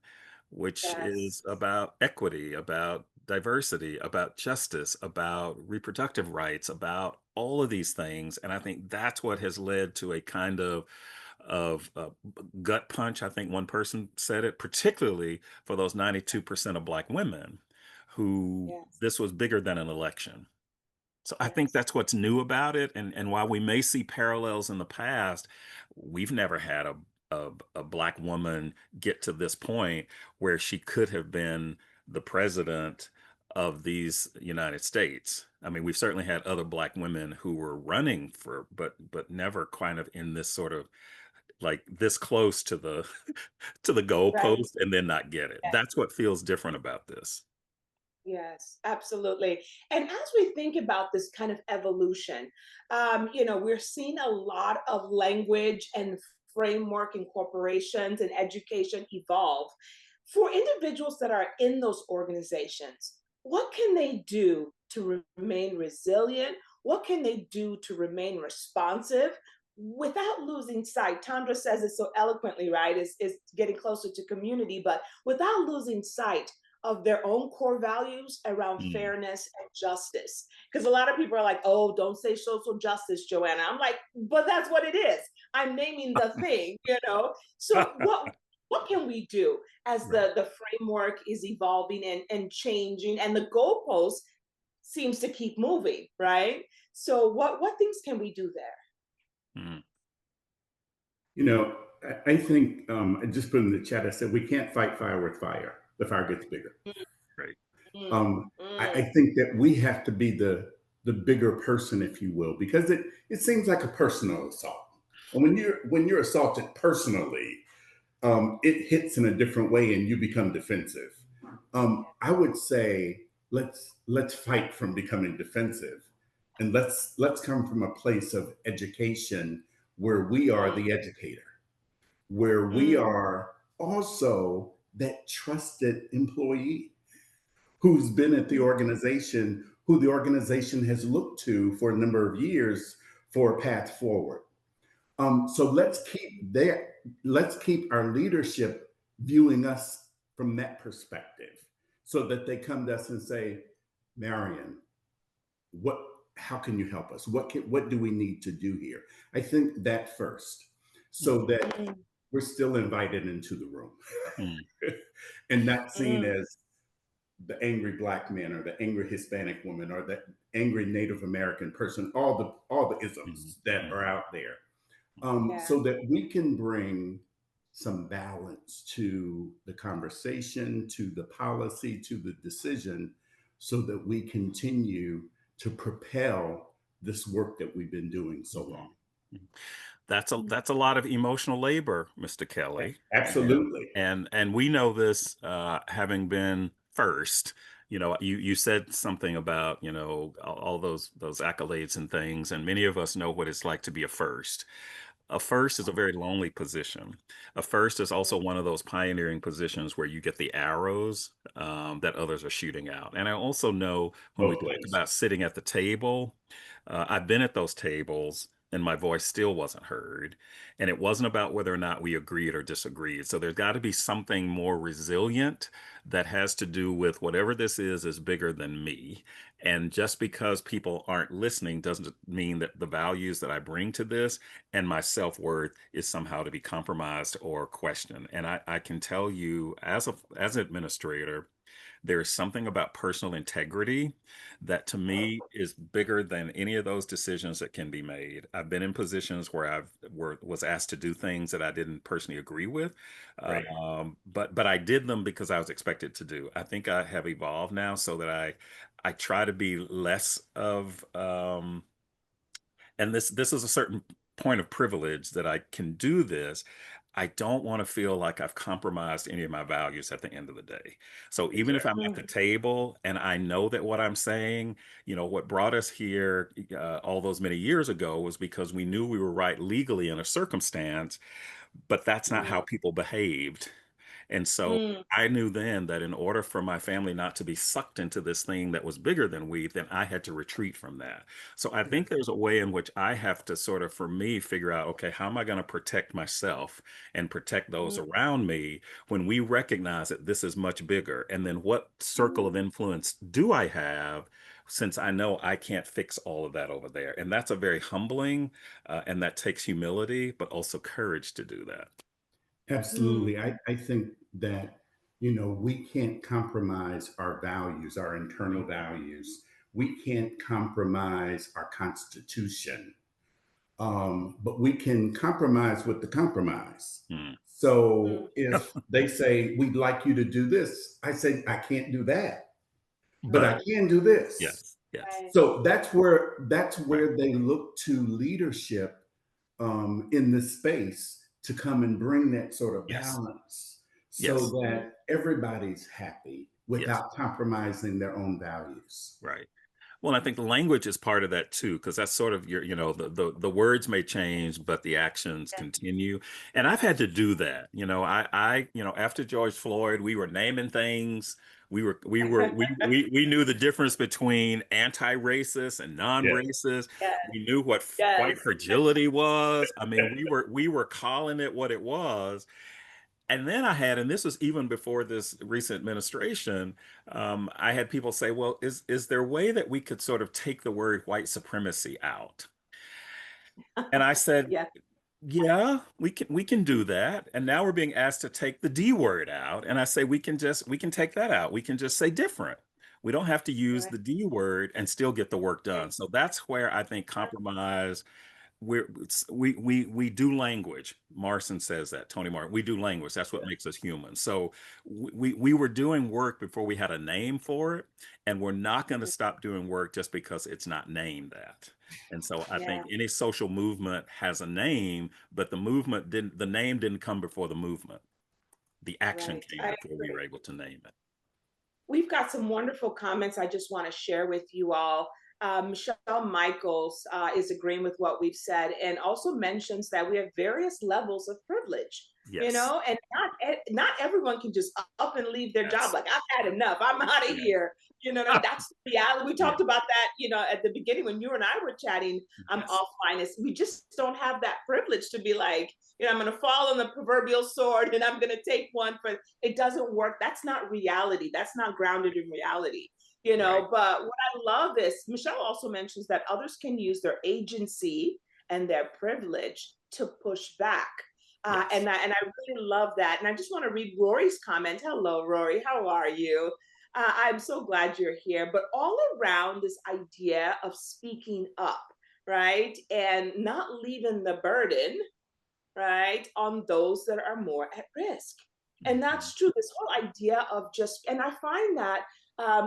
which yes, is about equity, about diversity, about justice, about reproductive rights, about all of these things. And I think that's what has led to a kind of gut punch. I think one person said it, particularly for those 92% of Black women who yes, this was bigger than an election. So I think yes, that's what's new about it. And while we may see parallels in the past, we've never had a Black woman get to this point where she could have been the president of these United States. I mean, we've certainly had other Black women who were running for, but never kind of in this sort of like this close to the to the right. goalpost and then not get it. That's what feels different about this. Yes, absolutely. And as we think about this kind of evolution, we're seeing a lot of language and framework in corporations and education evolve. For individuals that are in those organizations, what can they do to remain resilient? What can they do to remain responsive without losing sight? Tandra says it so eloquently, right? Is getting closer to community, but without losing sight of their own core values around Mm. fairness and justice. Because a lot of people are like, oh, don't say social justice, Joanna. I'm like, but that's what it is. I'm naming the thing. So what can we do as Right. the framework is evolving and changing and the goalpost seems to keep moving, right? So what things can we do there? Mm. You know, I think I just put in the chat. I said we can't fight fire with fire. The fire gets bigger. Right. Mm, I mm, think that we have to be the bigger person, if you will, because it seems like a personal assault. And when you're assaulted personally, it hits in a different way, and you become defensive. I would say let's fight from becoming defensive, and let's come from a place of education where we are mm, the educator, where we mm, are also that trusted employee who's been at the mm, organization, who the organization has looked to for a number of years for a path forward. So let's keep our leadership viewing us from that perspective, so that they come to us and say, Marion, what how can you help us? What do we need to do here? I think that first, so Mm. that mm, we're still invited into the room Mm. and not seen mm. as the angry Black man or the angry Hispanic woman or the angry Native American person, all the Mhm, isms that are mhm, out there, Yeah. so that we can bring some balance to the conversation, to the policy, to the decision, so that we continue to propel this work that we've been doing so mhm, long. mhm. That's a lot of emotional labor, Mr. Kelly, and Absolutely. and we know this, having been first. You said something about all those accolades and things, and many of us know what it's like to be a first. A first is a very lonely position. A first is also one of those pioneering positions where you get the arrows that others are shooting out. And I also know when we Both talk ways. about sitting at the table, I've been at those tables and my voice still wasn't heard. And it wasn't about whether or not we agreed or disagreed. So there's got to be something more resilient that has to do with whatever this is bigger than me. And just because people aren't listening doesn't mean that the values that I bring to this and my self-worth is somehow to be compromised or questioned. And I can tell you as an administrator, there is something about personal integrity that to me is bigger than any of those decisions that can be made. I've been in positions where was asked to do things that I didn't personally agree with, Right. but I did them because I was expected to do. I think I have evolved now so that I try to be less of and this is a certain point of privilege that I can do this. I don't want to feel like I've compromised any of my values at the end of the day. So even if I'm Exactly. at the table and I know that what I'm saying, what brought us here all those many years ago was because we knew we were right legally in a circumstance, but that's not how Mm, people behaved. And so mm, I knew then that in order for my family not to be sucked into this thing that was bigger than we, then I had to retreat from that. So I Yeah. think there's a way in which I have to sort of, for me, figure out, okay, how am I going to protect myself and protect those mm, around me when we recognize that this is much bigger? And then what circle mm, of influence do I have? Since I know I can't fix all of that over there. And that's a very humbling, and that takes humility, but also courage to do that. mm, Absolutely. I think that, we can't compromise our values, our internal values. We can't compromise our Constitution, but we can compromise with the compromise. Mm. mm, So if they say, we'd like you to do this, I say, I can't do that, but I Right. mm, can do this. Yes. Yes. right. So that's Right. where they look to leadership in this space to come and bring that sort of Yes. balance so Yes. Mm, that everybody's happy Yes. without compromising their own values. Right. Well, I think the language is part of that too, because that's sort of the words may change, but the actions yeah. continue. And I've had to do that. After George Floyd, we were naming things. We knew the difference between anti-racist and Yeah. non-racist. Yes, We knew what white yes. fragility was. I mean, we were calling it what it was. And then and this was even before this recent administration, I had people say, well, is there a way that we could sort of take the word white supremacy out? And I said, Yeah, yeah, we can do that. And now we're being asked to take the D word out. And I say we can take that out. We can just say different. We don't have to use right. the D word and still get the work Yeah, done. So that's where I think compromise we do language. Marson says that. Tony Martin. We do language. That's what makes us human. So we were doing work before we had a name for it, and we're not going to stop doing work just because it's not named that. And so I yeah, think any social movement has a name, but the name didn't come before the movement. The action right. came I before we agree. were able to name it. We've got some wonderful comments I just want to share with you all. Michelle Michaels is agreeing with what we've said and also mentions that we have various levels of privilege, Yes. and not everyone can just up and leave their job Yes. like, I've had enough, I'm out of Yeah. here. That's the reality. We Yeah. talked about that, at the beginning when you and I were chatting Yes. offline. Is we just don't have that privilege to be like, I'm going to fall on the proverbial sword and I'm going to take one for it. Doesn't work. That's not reality. That's not grounded in reality. Right. But what I love is Michelle also mentions that others can use their agency and their privilege to push back. Yes. And I really love that. And I just want to read Rory's comment. Hello, Rory. How are you? I'm so glad you're here. But all around this idea of speaking up, right? And not leaving the burden, right, on those that are more at risk. And Mhm. that's true. This whole idea of just, and I find that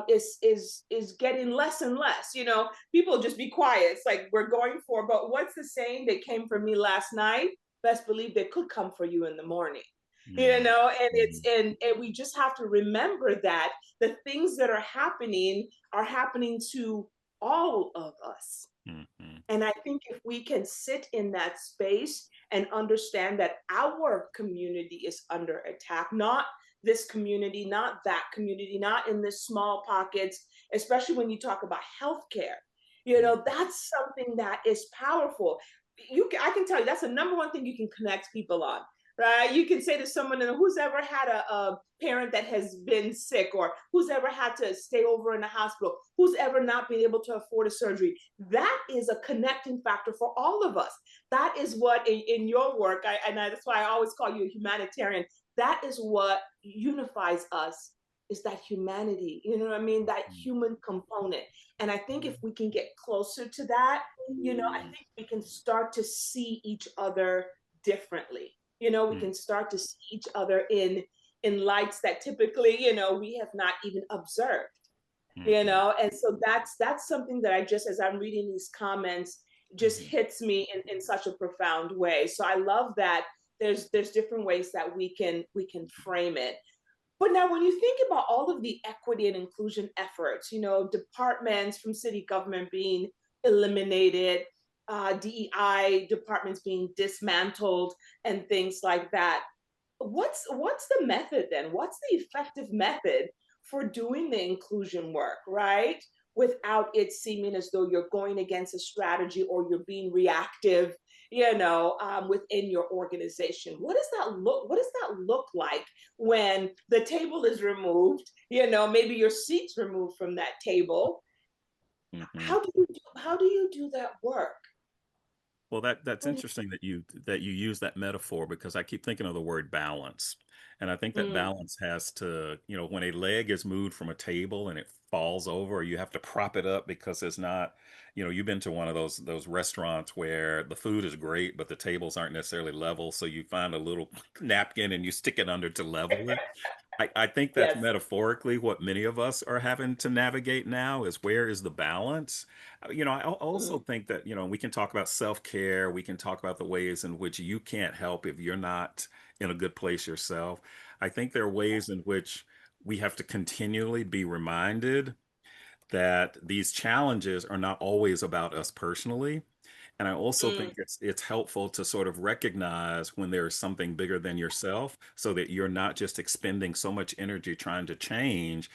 is getting less and less. People just be quiet. It's like we're going for. But what's the saying? They came for me last night. Best believe they could come for you in the morning. Mm. And it's Mm. and we just have to remember that the things that are happening to all of us. Mhm. And I think if we can sit in that space and understand that our community is under attack, not this community, not that community, not in this small pockets, especially when you talk about healthcare, Mm. that's something that is powerful. I can tell you that's the number one thing you can connect people on, right? You can say to someone who's ever had a parent that has been sick, or who's ever had to stay over in the hospital, who's ever not been able to afford a surgery. That is a connecting factor for all of us. That is what in your work, that's why I always call you a humanitarian. That is what unifies us, is that humanity. You know what I mean? That human component. And I think if we can get closer to that, I think we can start to see each other differently. We Mm, can start to see each other in lights that typically, we have not even observed. mhm, And so that's something that I just, as I'm reading these comments, just mhm, hits me in such a profound way. So I love that there's different ways that we can frame it. But now, when you think about all of the equity and inclusion efforts, departments from city government being eliminated, DEI departments being dismantled, and things like that, what's the method then? What's the effective method for doing the inclusion work, right? Without it seeming as though you're going against a strategy or you're being reactive, within your organization. What does that look like when the table is removed? Maybe your seat's removed from that table. mhm. How do you do that work? Well, that's What do interesting that you use that metaphor because I keep thinking of the word balance. And I think that Mm, balance has to, when a leg is moved from a table and it falls over, or you have to prop it up because it's not, you've been to one of those restaurants where the food is great, but the tables aren't necessarily level. So you find a little napkin and you stick it under to level it. I think that's yes. metaphorically what many of us are having to navigate now is where is the balance? I also Mm, think that, we can talk about self-care. We can talk about the ways in which you can't help if you're not in a good place yourself. I think there are ways in which we have to continually be reminded that these challenges are not always about us personally. And I also mm, think it's helpful to sort of recognize when there is something bigger than yourself so that you're not just expending so much energy trying to change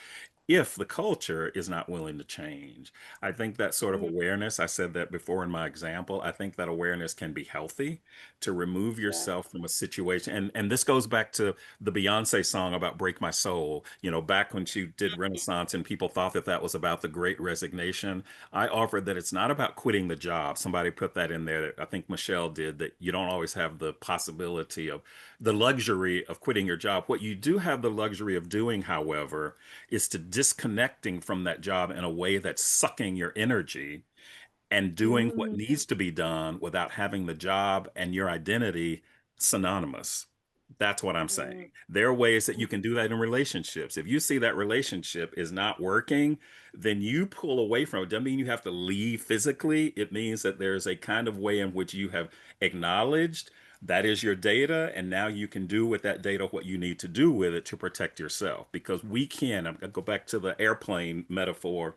if the culture is not willing to change. I think that sort of mm, awareness, I said that before in my example, I think that awareness can be healthy to remove yeah. yourself from a situation. And this goes back to the Beyonce song about Break My Soul. Back when she did Renaissance and people thought that that was about the great resignation, I offered that it's not about quitting the job. Somebody put that in there, I think Michelle did, that you don't always have the possibility of the luxury of quitting your job. What you do have the luxury of doing, however, is to disconnecting from that job in a way that's sucking your energy and doing what Mm, needs to be done without having the job and your identity synonymous. That's what I'm mm, saying. There are ways that you can do that in relationships. If you see that relationship is not working, then you pull away from it. Doesn't mean you have to leave physically. It means that there's a kind of way in which you have acknowledged that is your data, and now you can do with that data what you need to do with it to protect yourself. Because we can, I'm gonna go back to the airplane metaphor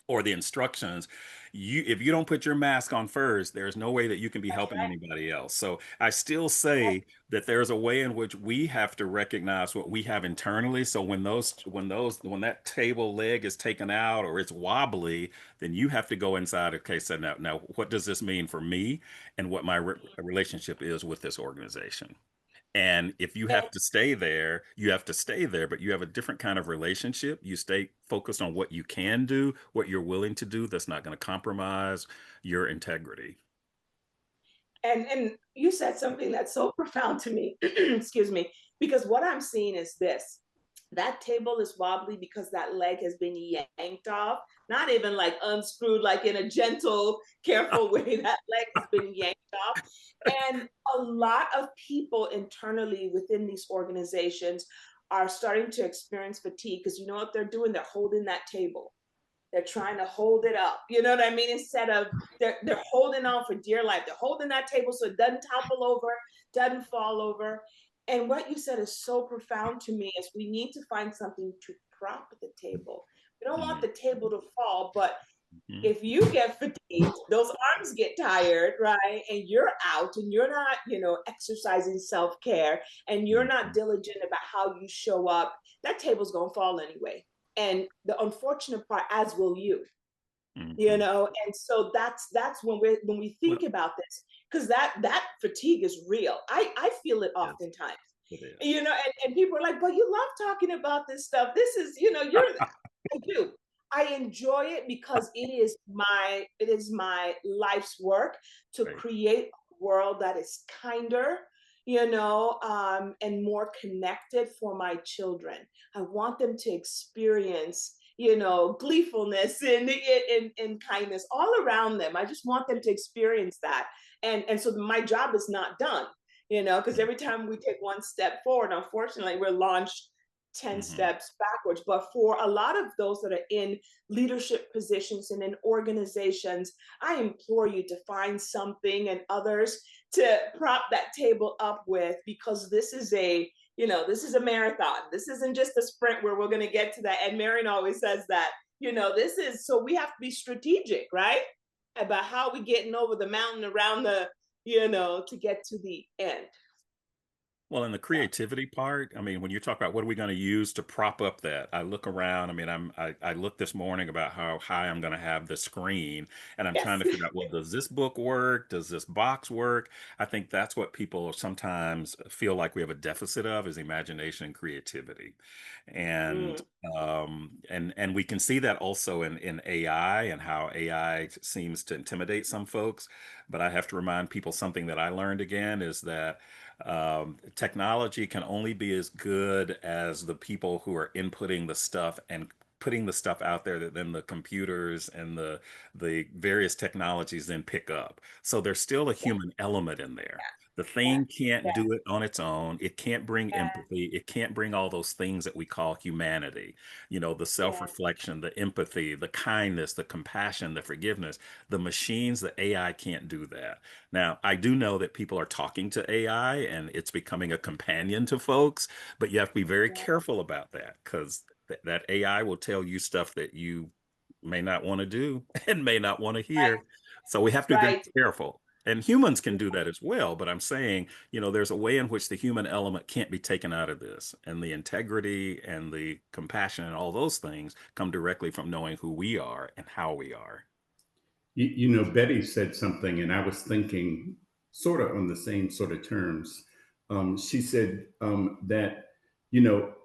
or the instructions. If you don't put your mask on first, there's no way that you can be that's helping right. anybody else. So I still Yes. say that there's a way in which we have to recognize what we have internally. So when that table leg is taken out or it's wobbly, then you have to go inside. Okay, so now what does this mean for me and what my relationship is with this organization? And if you And have to stay there, you have to stay there, but you have a different kind of relationship. You stay focused on what you can do, what you're willing to do that's not going to compromise your integrity. and you said something that's so profound to me. Excuse me, because what I'm seeing is this: that table is wobbly because that leg has been yanked off, not even like unscrewed, like in a gentle, careful way. That leg has been yanked off. And a lot of people internally within these organizations are starting to experience fatigue because you know what they're doing? They're holding that table. They're trying to hold it up. You know what I mean? Instead of they're holding on for dear life. They're holding that table so it doesn't topple over, doesn't fall over. And what you said is so profound to me is we need to find something to prop the table. We don't want Mhm, the table to fall, but mhm, if you get fatigued, those arms get tired, right? And you're out and you're not, exercising self-care and you're not mhm, diligent about how you show up, that table's gonna fall anyway. And the unfortunate part, as will you. mhm. And so that's when we Well, think about this, because that fatigue is real. I feel it Yes, oftentimes, it is. and people are like, but you love talking about this stuff. This is, I do. I enjoy it because it is my life's work to Right. create a world that is kinder, and more connected for my children. I want them to experience, gleefulness and kindness all around them. I just want them to experience that. And so my job is not done, because every time we take one step forward, unfortunately, we're launched 10 Mm-hmm. steps backwards. But for a lot of those that are in leadership positions and in organizations, I implore you to find something and others to prop that table up with, because this is a marathon. This isn't just a sprint where we're going to get to that. And Marion always says that, this is, so we have to be strategic, right? About how we getting over the mountain around to get to the end. Well, in the Yeah. creativity part, I mean, when you talk about what are we going to use to prop up that, I look around. I mean, I looked this morning about how high I'm going to have the screen, and I'm trying Yes. to figure out, well, does this book work? Does this box work? I think that's what people sometimes feel like we have a deficit of is imagination and creativity, and Mm, and we can see that also in AI and how AI seems to intimidate some folks. But I have to remind people something that I learned again is that technology can only be as good as the people who are inputting the stuff and putting the stuff out there that then the computers and the various technologies then pick up. So there's still a yeah, human element in there. The yeah, thing can't yeah, do it on its own. It can't bring yeah, empathy. It can't bring all those things that we call humanity. The yeah, self-reflection, the empathy, the kindness, the compassion, the forgiveness. The machines, the AI can't do that. Now, I do know that people are talking to AI and it's becoming a companion to folks, but you have to be very yeah. careful about that because that AI will tell you stuff that you may not want to do and may not want to hear. So we have to be very Right. careful. And humans can do that as well, but I'm saying, there's a way in which the human element can't be taken out of this. And the integrity and the compassion and all those things come directly from knowing who we are and how we are. Betty said something, and I was thinking sort of on the same sort of terms. She said that,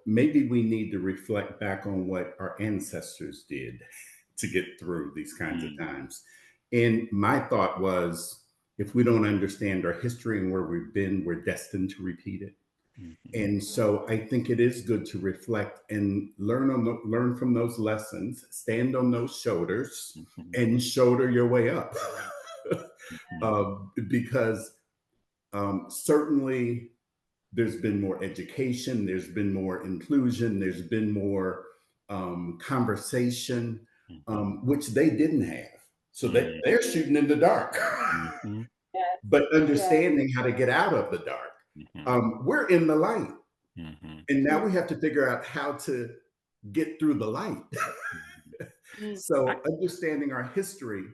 maybe we need to reflect back on what our ancestors did to get through these kinds of Mm, times. And my thought was, if we don't understand our history and where we've been, we're destined to repeat it. mhm, And so I think it is good to reflect and learn from those lessons, stand on those shoulders, mhm, and shoulder your way up. mhm, Because certainly there's been more education, there's been more inclusion, there's been more conversation, mhm, which they didn't have. So that mhm, they're shooting in the dark, mhm, Yes, but yes, understanding how to get out of the dark. mhm, We're in the light. mhm, And now mm, we have to figure out how to get through the light. mhm. mm, I, So understanding our history,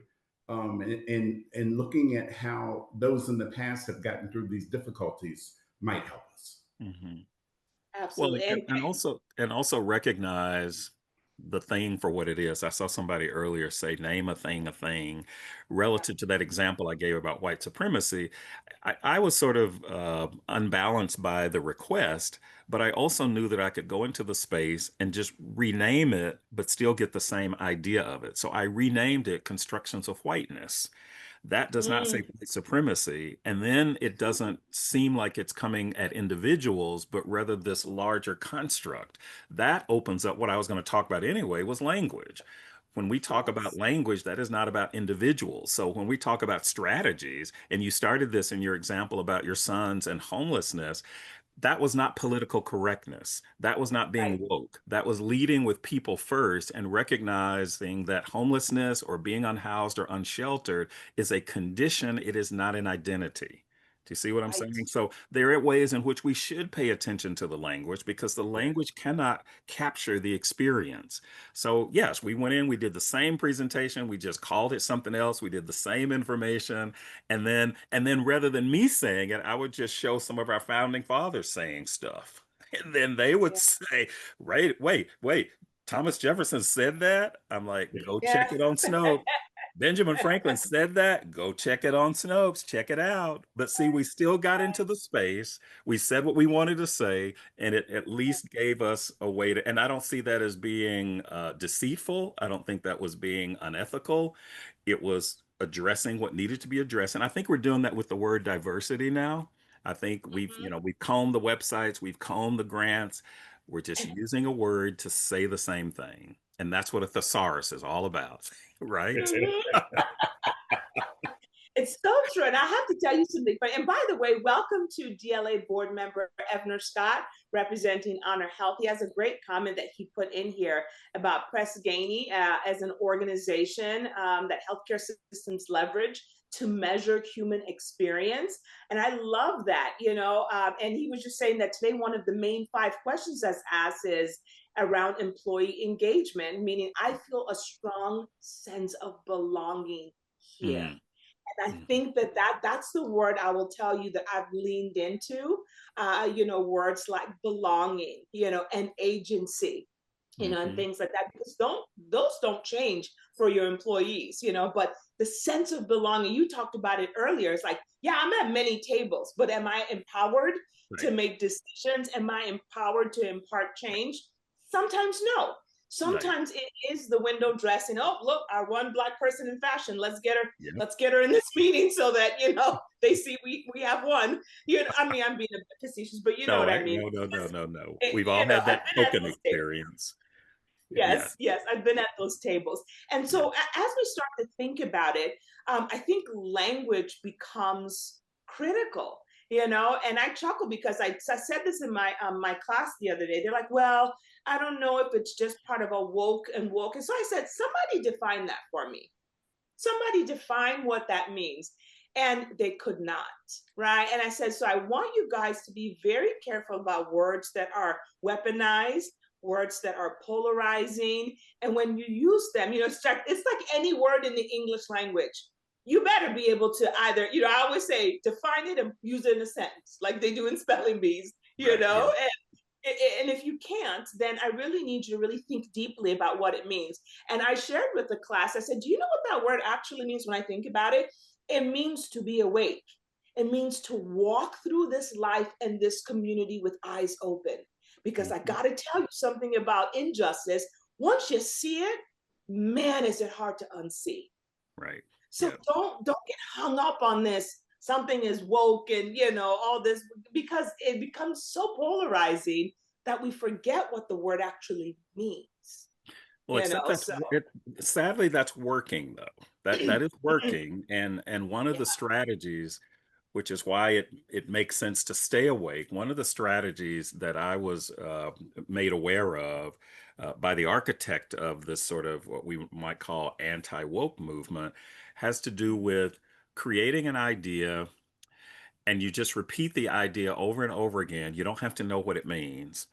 and looking at how those in the past have gotten through these difficulties might help us. mhm. Well, absolutely. and also recognize the thing for what it is. I saw somebody earlier say, name a thing, relative to that example I gave about white supremacy. I was sort of unbalanced by the request, but I also knew that I could go into the space and just rename it, but still get the same idea of it. So I renamed it Constructions of Whiteness. That does not say Mm, white supremacy. And then it doesn't seem like it's coming at individuals, but rather this larger construct. That opens up what I was going to talk about anyway was language. When we talk about yes, language, that is not about individuals. So when we talk about strategies, and you started this in your example about your sons and homelessness, that was not political correctness. That was not right, being woke. That was leading with people first and recognizing that homelessness or being unhoused or unsheltered is a condition. It is not an identity. Do you see what I'm right. saying? So there are ways in which we should pay attention to the language because the Yeah. language cannot capture the experience. So yes, we went in, we did the same presentation, we just called it something else, we did the same information, and then rather than me saying it, I would just show some of our founding fathers saying stuff. And then they would Yeah, say, right, wait, Thomas Jefferson said that. I'm like, go check yes, it on Snow. Benjamin Franklin said that. Go check it on Snopes. Check it out. But see, we still got into the space. We said what we wanted to say, and it at least gave us a way to. And I don't see that as being deceitful. I don't think that was being unethical. It was addressing what needed to be addressed. And I think we're doing that with the word diversity now. I think we've combed the websites, we've combed the grants. We're just using a word to say the same thing. And that's what a thesaurus is all about, right? Mhm. It's so true. And I have to tell you something. And by the way, welcome to DLA board member Evner Scott, representing Honor Health. He has a great comment that he put in here about Press Ganey as an organization that healthcare systems leverage to measure human experience. And I love that, and he was just saying that today, one of the main 5 questions that's asked is around employee engagement, meaning I feel a strong sense of belonging here. Mm, And I mm, think that's the word I will tell you that I've leaned into, words like belonging, and agency, and mhm. things like that, because those don't change for your employees, but the sense of belonging, you talked about it earlier. It's like, yeah, I'm at many tables, but am I empowered to Right, make decisions? Am I empowered to impart change? Sometimes no. right. Sometimes it is the window dressing. Oh, look, our one Black person in fashion. Let's get her. Yep. Let's get her in this meeting so that they see we have one. I mean, I'm being a bit facetious, but you know No, what I mean. no, no, no, no, no. It, We've all had I've that been at token those tables. experience. Yeah. Yes, yes, I've been at those tables. And Yeah. so as we start to think about it, I think language becomes critical, and I chuckle because I said this in my class the other day. They're like, well, I don't know if it's just part of a woke and woke. And so I said, somebody define that for me. Somebody define what that means. And they could not, right? And I said, so I want you guys to be very careful about words that are weaponized, words that are polarizing. And when you use them, it's like any word in the English language. You better be able to either, I always say define it and use it in a sentence, like they do in spelling bees, Right. Yeah. and if you can't, then I really need you to really think deeply about what it means. And I shared with the class, I said, do you know what that word actually means when I think about it? It means to be awake. It means to walk through this life and this community with eyes open. Because I Mhm. got to tell you something about injustice. Once you see it, man, is it hard to unsee. Right. So Yeah. don't get hung up on this. Something is woke and all this, because it becomes so polarizing that we forget what the word actually means. Well, except So sadly that's working though. That is working, and one of yeah. the strategies, which is why it makes sense to stay awake. One of the strategies that I was made aware of by the architect of this sort of what we might call anti-woke movement has to do with creating an idea, and you just repeat the idea over and over again. You don't have to know what it means.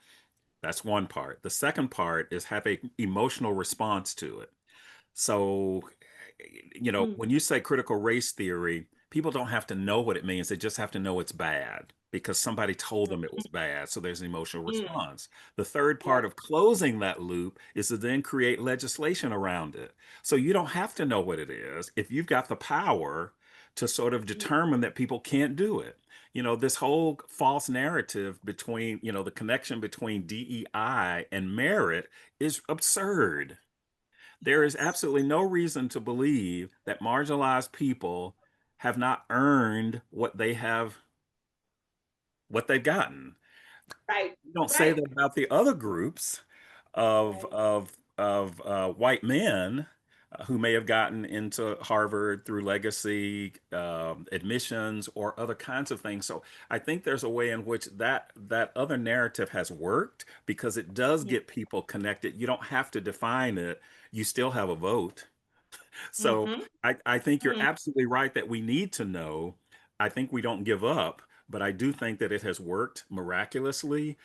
That's one part. The second part is have a emotional response to it. So, Mm, when you say critical race theory, people don't have to know what it means. They just have to know it's bad because somebody told them it was bad. So there's an emotional mm, response. The third yeah. part of closing that loop is to then create legislation around it. So you don't have to know what it is if you've got the power to sort of Mm, determine that people can't do it. This whole false narrative between, the connection between DEI and merit is absurd. There is yes. absolutely no reason to believe that marginalized people have not earned what they've gotten. Right. You don't say Right. that about the other groups of Right. white men who may have gotten into Harvard through legacy admissions or other kinds of things. So I think there's a way in which that other narrative has worked because it does Yeah. get people connected. You don't have to define it. You still have a vote. So Mm-hmm. I think you're Mm. absolutely right that we need to know. I think we don't give up, but I do think that it has worked miraculously.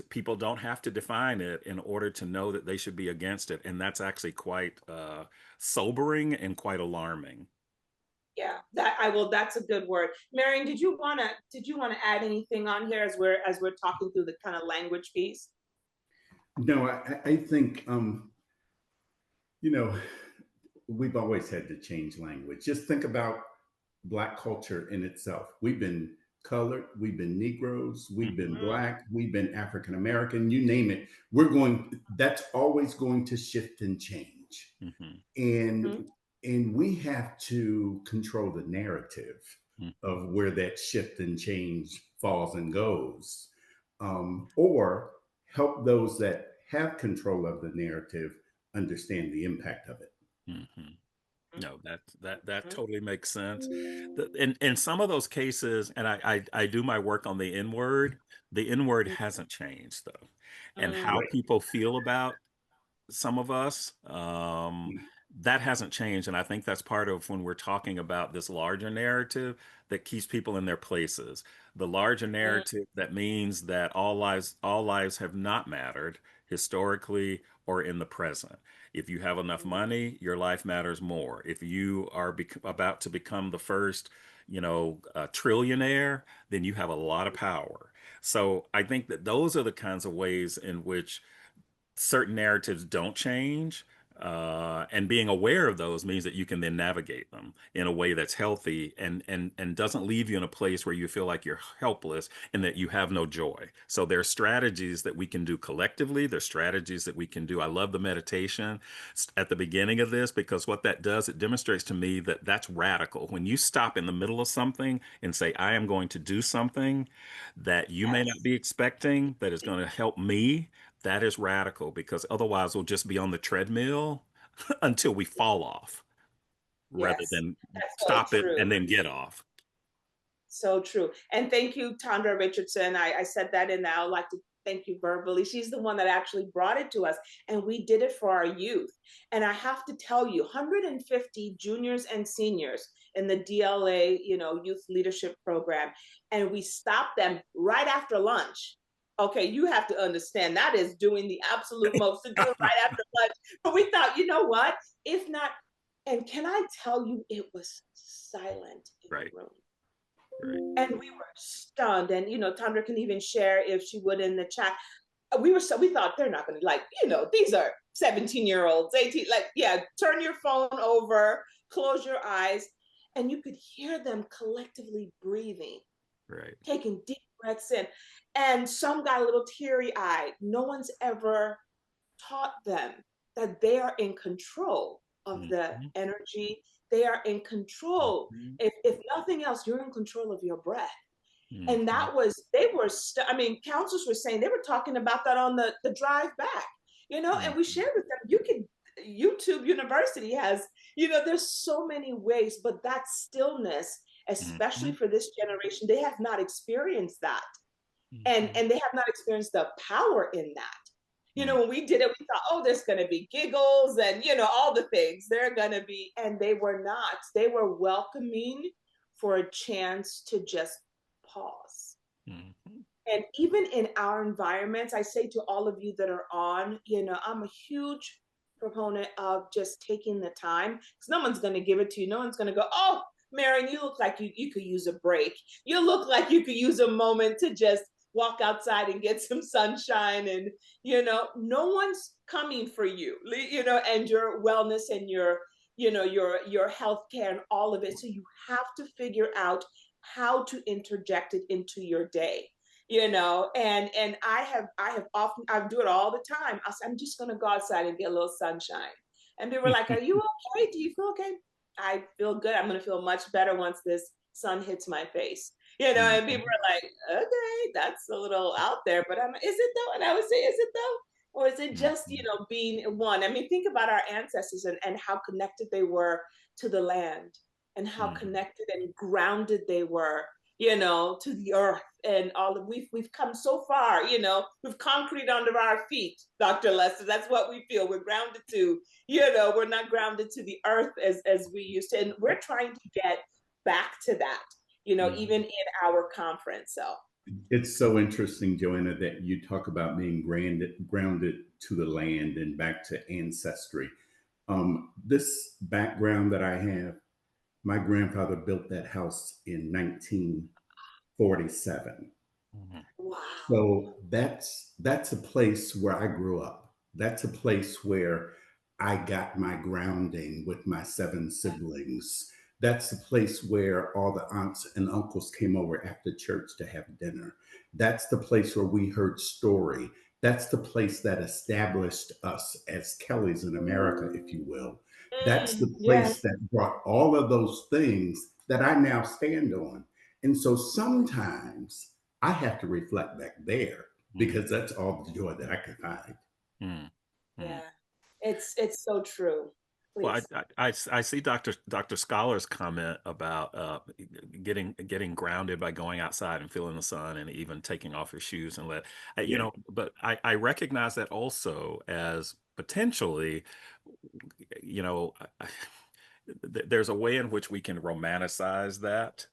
People don't have to define it in order to know that they should be against it, and that's actually quite sobering and quite alarming. Yeah, that I will. That's a good word. Marion, did you wanna add anything on here as we're talking through the kind of language piece? No, I think, you know, we've always had to change language. Just think about Black culture in itself. We've been colored, we've been Negroes, we've been Mhm. Black, we've been African American, you name it. We're going, that's always going to shift and change. Mhm. And we have to control the narrative Mhm. of where that shift and change falls and goes, or help those that have control of the narrative understand the impact of it. Mhm. No, that totally makes sense. In some of those cases, and I do my work on the N word. The N word hasn't changed though, and how Right. people feel about some of us, that hasn't changed. And I think that's part of when we're talking about this larger narrative that keeps people in their places. The larger narrative that means that all lives have not mattered historically or in the present. If you have enough money, your life matters more. If you are about to become the first, trillionaire, then you have a lot of power. So I think that those are the kinds of ways in which certain narratives don't change. And being aware of those means that you can then navigate them in a way that's healthy and doesn't leave you in a place where you feel like you're helpless and that you have no joy. So there are strategies that we can do collectively. There's strategies that we can do. I love the meditation at the beginning of this because what that does, it demonstrates to me that that's radical. When you stop in the middle of something and say, I am going to do something that you may not Yes. be expecting that is going to help me, that is radical because otherwise we'll just be on the treadmill until we fall off rather Yes. than That's so stop it true. and then get off. So true. And thank you, Tandra Richardson. I said that in there. I would like to thank you verbally. She's the one that actually brought it to us, and we did it for our youth. And I have to tell you, 150 juniors and seniors in the DLA, Youth Leadership Program, and we stopped them right after lunch. Okay, you have to understand that is doing the absolute most to do it right after lunch. But we thought, you know what? If not, and can I tell you, it was silent in the Right, room right. and we were stunned. And Tandra can even share if she would in the chat. We thought they're not going to these are 17-year-olds, 18. Like, yeah, turn your phone over, close your eyes, and you could hear them collectively breathing, Right. taking deep breaths in. And some got a little teary eyed. No one's ever taught them that they are in control of the Mhm. energy. They are in control. Mhm. If nothing else, you're in control of your breath. And Mhm. that was, they were, counselors were saying, they were talking about that on the drive back, and we Mhm. shared with them, YouTube University has, there's so many ways, but that stillness, especially Mhm. for this generation, they have not experienced that. And Mhm. and they have not experienced the power in that. Mhm. When we did it, we thought, oh, there's going to be giggles and, all the things they're going to be. And they were not. They were welcoming for a chance to just pause. Mhm. And even in our environments, I say to all of you that are on, I'm a huge proponent of just taking the time because no one's going to give it to you. No one's going to go, oh, Marion, you look like you could use a break. You look like you could use a moment to just walk outside and get some sunshine. And, no one's coming for you, and your wellness and your health care and all of it. So you have to figure out how to interject it into your day, and I have often, I do it all the time. I'm just going to go outside and get a little sunshine. And people were like, are you okay? Do you feel okay? I feel good. I'm going to feel much better once this sun hits my face. And people Mhm. are like, okay, that's a little out there, but is it though? And I would say, is it though? Or is it just, Mhm. being one? I mean, think about our ancestors and how connected they were to the land and how Mhm. connected and grounded they were, to the earth and all of we've come so far, with concrete under our feet, Dr. Lester. That's what we feel. We're grounded to, we're not grounded to the earth as we used to. And we're trying to get back to that, even Mhm. in our conference. So It's so interesting, Joanna, that you talk about being grounded to the land and back to ancestry. This background that I have, my grandfather built that house in 1947. Mhm. wow. So that's a place where I grew up. That's a place where I got my grounding with my 7 siblings. That's the place where all the aunts and uncles came over after church to have dinner. That's the place where we heard story. That's the place that established us as Kellys in America, if you will. That's the Yes. place that brought all of those things that I now stand on. And so sometimes I have to reflect back there Mm, because that's all the joy that I can find. mm, mm. Yeah. It's so true. Well, Please. I see Dr. Scholar's comment about getting grounded by going outside and feeling the sun and even taking off your shoes and you Yeah. know, but I recognize that also as potentially, you know, there's a way in which we can romanticize that.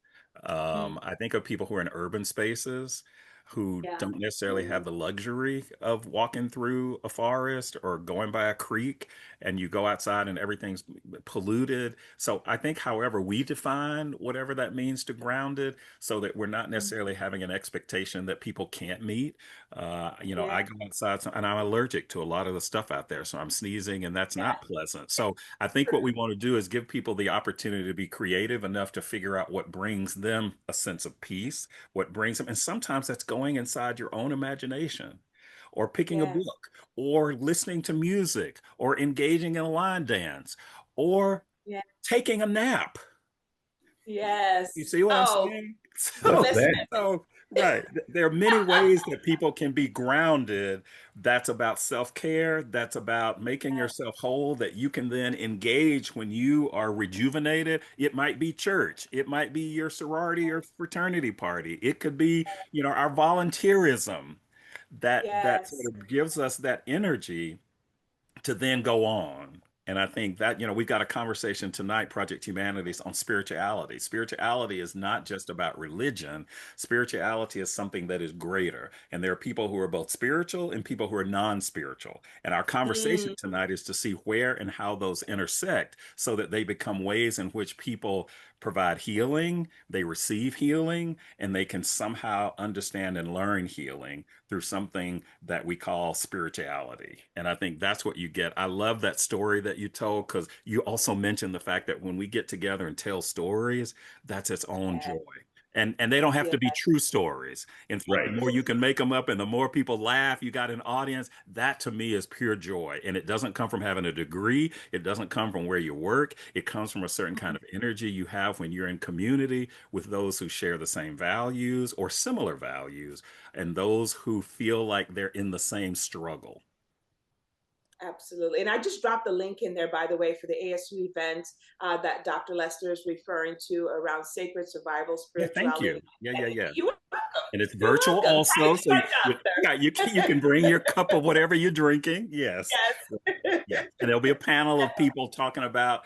Mm, I think of people who are in urban spaces who yeah. don't necessarily have the luxury of walking through a forest or going by a creek, and you go outside and everything's polluted. So I think, however, we define whatever that means to grounded, so that we're not Mm, necessarily having an expectation that people can't meet. yeah. I go outside and I'm allergic to a lot of the stuff out there, so I'm sneezing, and that's not pleasant. So I think what we want to do is give people the opportunity to be creative enough to figure out what brings them a sense of peace, what brings them, and sometimes that's going inside your own imagination, or picking a Yes. book, or listening to music, or engaging in a line dance, or Yeah. taking a nap. You Yes. see what I'm Oh, saying? What's So, listen. that? so right. There are many ways that people can be grounded. That's about self-care. That's about making yourself whole, that you can then engage when you are rejuvenated. It might be church. It might be your sorority or fraternity party. It could be, our volunteerism that sort Yes. of gives us that energy to then go on. And I think that, we've got a conversation tonight, Project Humanities, on spirituality. Spirituality is not just about religion. Spirituality is something that is greater. And there are people who are both spiritual and people who are non-spiritual. And our conversation Mm, tonight is to see where and how those intersect so that they become ways in which people provide healing, they receive healing, and they can somehow understand and learn healing through something that we call spirituality. And I think that's what you get. I love that story that you told, because you also mentioned the fact that when we get together and tell stories, that's its own yeah. joy. And they don't have Yeah. to be true stories. In fact, the Right. more you can make them up and the more people laugh, you got an audience, that to me is pure joy. And it doesn't come from having a degree. It doesn't come from where you work. It comes from a certain kind of energy you have when you're in community with those who share the same values or similar values, and those who feel like they're in the same struggle. Absolutely. And I just dropped the link in there, by the way, for the ASU event that Dr. Lester is referring to around sacred survival, Yeah, thank spirituality. you. Yeah. You're welcome. And it's You're virtual welcome. also, so Right, yeah, you can bring your cup of whatever you're drinking. Yes. Doctor. Yeah, Yes. and there'll be a panel of people talking about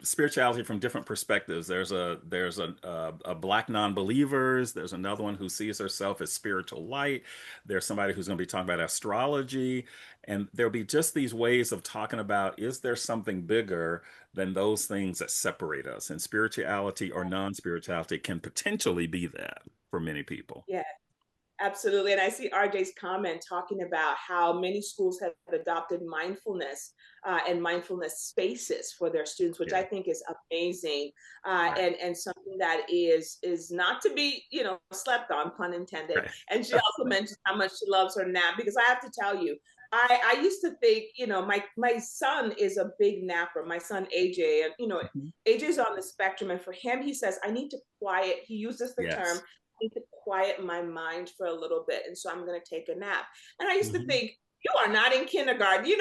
spirituality from different perspectives. There's a black non-believers. There's another one who sees herself as spiritual light. There's somebody who's going to be talking about astrology, and there'll be just these ways of talking about, is there something bigger than those things that separate us? And spirituality or non-spirituality can potentially be that for many people. Yeah. Absolutely. And I see RJ's comment talking about how many schools have adopted mindfulness and mindfulness spaces for their students, which Yeah, I think is amazing, right, and something that is not to be, slept on, pun intended. right. And she also mentioned how much she loves her nap, because I have to tell you, I used to think, my son is a big napper, my son AJ, and Mhm. AJ's on the spectrum, and for him, he says, I need to quiet. He uses the term, Yes. need to quiet my mind for a little bit. And so I'm going to take a nap. And I used to Mhm. think, you are not in kindergarten.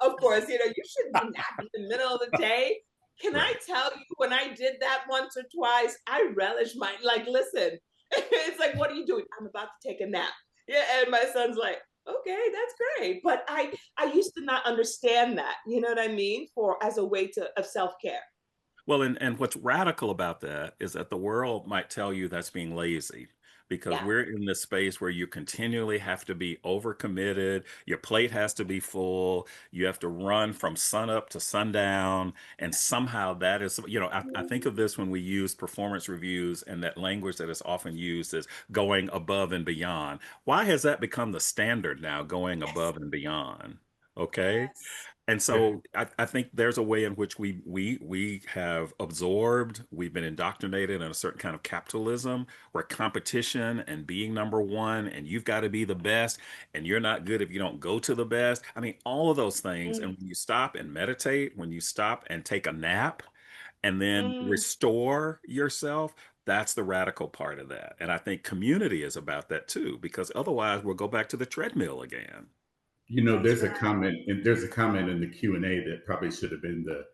Of course, you shouldn't be napping in the middle of the day. Can I Right. tell you, when I did that once or twice, I relish like, listen, it's like, what are you doing? I'm about to take a nap. Yeah. And my son's like, okay, that's great. But I used to not understand that, you know what I mean? As a way of self-care. Well, and what's radical about that is that the world might tell you that's being lazy, because Yeah. we're in this space where you continually have to be overcommitted. Your plate has to be full. You have to run from sunup to sundown. And somehow that is, I think of this when we use performance reviews, and that language that is often used is going above and beyond. Why has that become the standard now, going Yes. above and beyond? Okay. Yes. And so I think there's a way in which we have absorbed, we've been indoctrinated in a certain kind of capitalism where competition and being number one and you've got to be the best and you're not good if you don't go to the best. I mean, all of those things. Mm, And when you stop and meditate, when you stop and take a nap and then mm. restore yourself, that's the radical part of that. And I think community is about that too, because otherwise we'll go back to the treadmill again. You know, That's there's a right. comment, and there's a comment in the Q&A that probably should have been the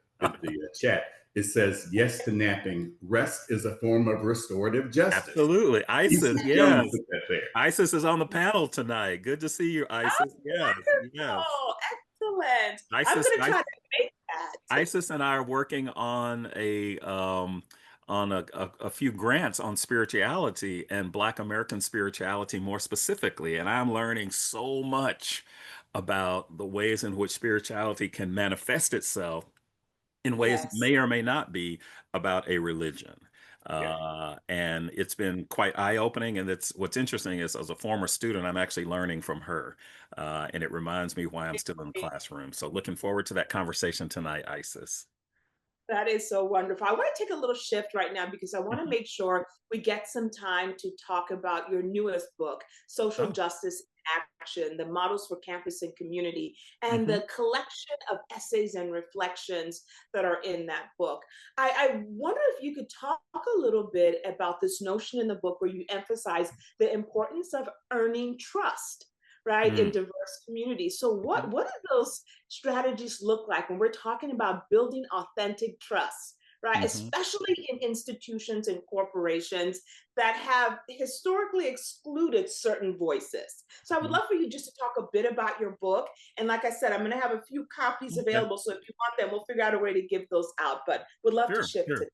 chat. It says, "Yes to napping. Rest is a form of restorative justice." Absolutely. Steve Isis, Jones yes. put that there. Isis is on the panel tonight. Good to see you, Oh, Isis. Yes, yes. wonderful. Excellent. I'm Isis, going to try to make that. Isis and I are working on a few grants on spirituality and Black American spirituality more specifically. And I'm learning so much about the ways in which spirituality can manifest itself in ways that Yes. may or may not be about a religion. Yeah. And it's been quite eye-opening. And it's what's interesting is, as a former student, I'm actually learning from her, and it reminds me why I'm still in the classroom. So looking forward to that conversation tonight, Isis. That is so wonderful. I want to take a little shift right now because I want to Mhm. make sure we get some time to talk about your newest book, Social Oh, Justice in Action, the Models for Campus and Community, and mhm. the collection of essays and reflections that are in that book. I wonder if you could talk a little bit about this notion in the book where you emphasize the importance of earning trust, right, in Mm, diverse communities. So mhm, what do those strategies look like when we're talking about building authentic trust, right? mhm. Especially in institutions and corporations that have historically excluded certain voices. So I would Mhm. love for you just to talk a bit about your book. And like I said, I'm going to have a few copies Okay. available. So if you want them, we'll figure out a way to give those out. But would love to Sure, shift to sure.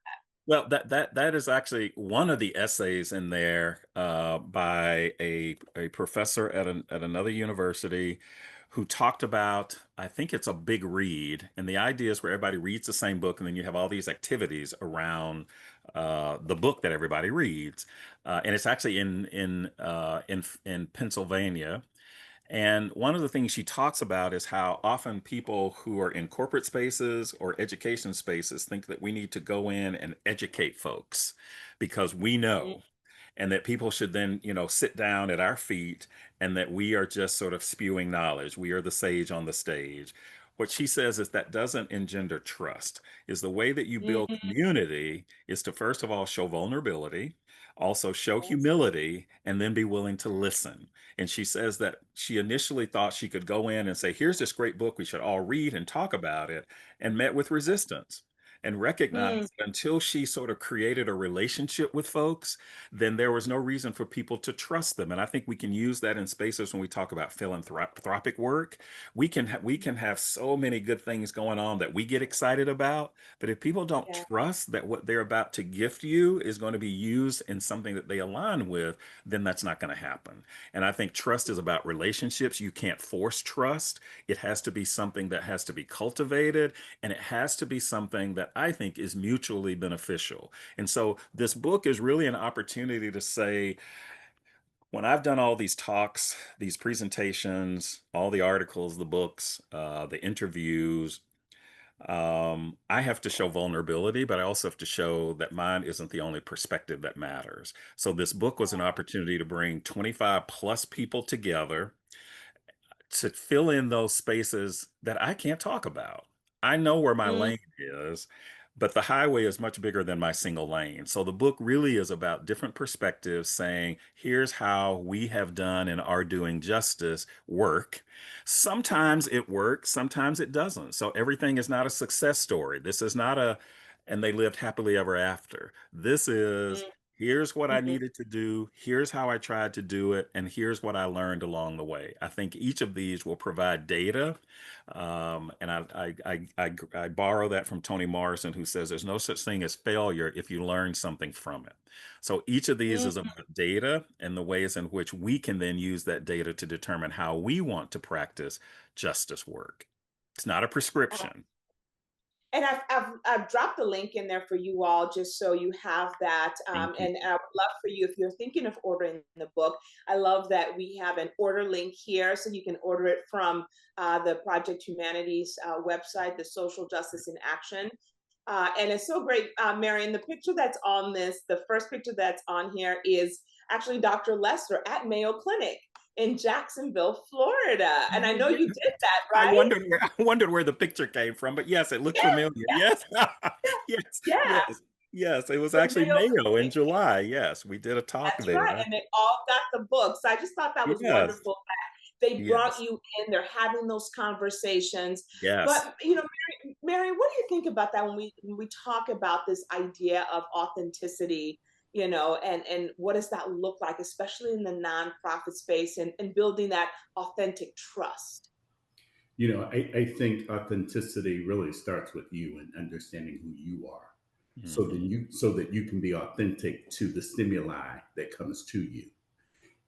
Well, that is actually one of the essays in there, by a professor at another university who talked about, I think it's a big read, and the idea is where everybody reads the same book, and then you have all these activities around the book that everybody reads, and it's actually in Pennsylvania. And one of the things she talks about is how often people who are in corporate spaces or education spaces think that we need to go in and educate folks because we that. know, and that people should then, sit down at our feet and that we are just sort of spewing knowledge. We are the sage on the stage. What she says is that doesn't engender trust. Is the way that you build Mhm. community is to first of all show vulnerability, also show Yes. humility, and then be willing to listen. And she says that she initially thought she could go in and say, here's this great book, we should all read and talk about it, and met with resistance. And Mm, recognized that until she sort of created a relationship with folks, then there was no reason for people to trust them. And I think we can use that in spaces when we talk about philanthropic work. We can have so many good things going on that we get excited about, but if people don't yeah. trust that what they're about to gift you is going to be used in something that they align with, then that's not going to happen. And I think trust is about relationships. You can't force trust. It has to be something that has to be cultivated, and it has to be something that I think is mutually beneficial. And so this book is really an opportunity to say, when I've done all these talks, these presentations, all the articles, the books, the interviews, I have to show vulnerability, but I also have to show that mine isn't the only perspective that matters. So this book was an opportunity to bring 25 plus people together to fill in those spaces that I can't talk about. I know where my Mm, lane is, but the highway is much bigger than my single lane. So the book really is about different perspectives saying, here's how we have done and are doing justice work. Sometimes it works, sometimes it doesn't. So everything is not a success story. This is not and they lived happily ever after. This is, mm, here's what I mhm. needed to do. Here's how I tried to do it. And here's what I learned along the way. I think each of these will provide data. And I borrow that from Toni Morrison, who says there's no such thing as failure if you learn something from it. So each of these Mm. is about data and the ways in which we can then use that data to determine how we want to practice justice work. It's not a prescription. And I've dropped the link in there for you all just so you have that. Thank you. And I would love for you, if you're thinking of ordering the book, I love that we have an order link here so you can order it from the Project Humanities website, the Social Justice in Action. And it's so great, Marion. The picture that's on this, the first picture that's on here is actually Dr. Lester at Mayo Clinic in Jacksonville, Florida. And I Oh, know yeah. you did that, I right? wondered where I wondered where the picture came from, but yes, it looked Yes, familiar. Yes. Yes. yeah. Yes. Yes. It was The actually Mayo Mayo in Clinic. July. Yes, we did a talk That's right. there. And they all got the books. I just thought that was Yes. wonderful that they brought Yes. you in, they're having those conversations. Yes. But you know, Mary, what do you think about that when we talk about this idea of authenticity, you know, and what does that look like, especially in the nonprofit space and building that authentic trust? You know, I think authenticity really starts with you and understanding who you are. Hmm. So that you can be authentic to the stimuli that comes to you.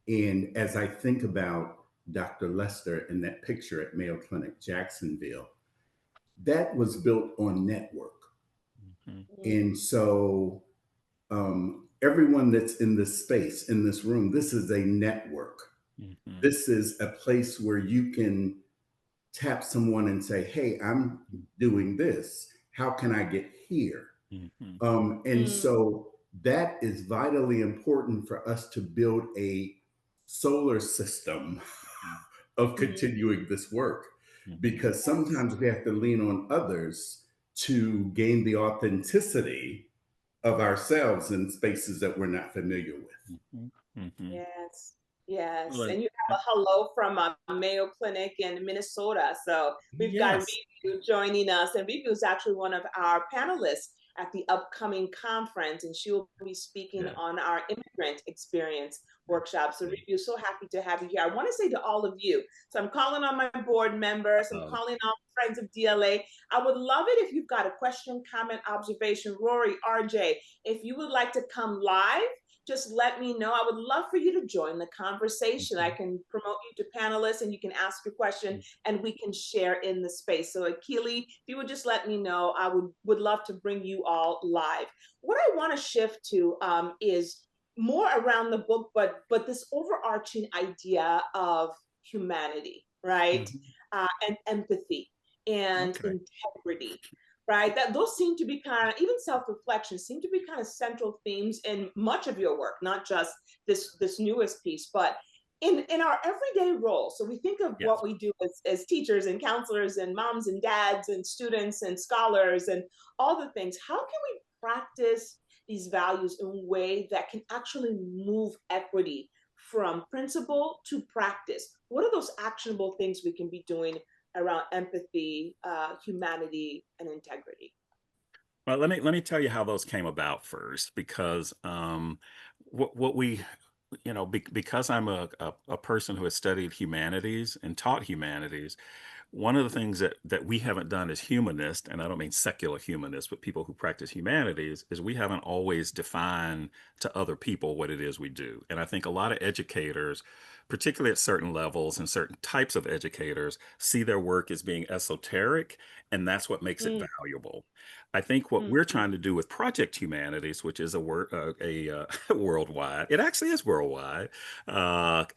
And as I think about Dr. Lester in that picture at Mayo Clinic, Jacksonville, that was built on network. Hmm. Mm, And so everyone that's in this space, in this room, this is a network. Hmm. This is a place where you can tap someone and say, hey, I'm doing this. How can I get here? Hmm. And mm, so that is vitally important for us to build a solar system of mm. continuing this work, Hmm. because Yes. sometimes we have to lean on others to gain the authenticity of ourselves in spaces that we're not familiar with. Hmm. Hmm. Yes, yes. Well, And you have a hello from Mayo Clinic in Minnesota. So we've got yes. Review joining us, and Review is actually one of our panelists at the upcoming conference, and she will be speaking Yeah. on our immigrant experience workshop. So Review, so happy to have you here. I want to say to all of you, so I'm calling on my board members, I'm Oh, calling on friends of DLA. I would love it if you've got a question, comment, observation, Rory, RJ, if you would like to come live, just let me know. I would love for you to join the conversation. I mhm, can promote you to panelists and you can ask your question and we can share in the space. So Akili, if you would just let me know, I would love to bring you all live. What I want to shift to is more around the book, but this overarching idea of humanity, right? mhm. And empathy and Okay. integrity, right? That those seem to be kind of, even self-reflection seem to be kind of central themes in much of your work, not just this newest piece, but in our everyday role. So we think of Yes. what we do as teachers and counselors and moms and dads and students and scholars and all the things. How can we practice these values in a way that can actually move equity from principle to practice? What are those actionable things we can be doing around empathy, humanity, and integrity? Well, let me tell you how those came about first, because what we, because I'm a person who has studied humanities and taught humanities. One of the things that we haven't done as humanists, and I don't mean secular humanists, but people who practice humanities, is we haven't always defined to other people what it is we do. And I think a lot of educators, particularly at certain levels and certain types of educators, see their work as being esoteric, and that's what makes it Mm, valuable. I think what mm, we're trying to do with Project Humanities, which is worldwide, it actually is worldwide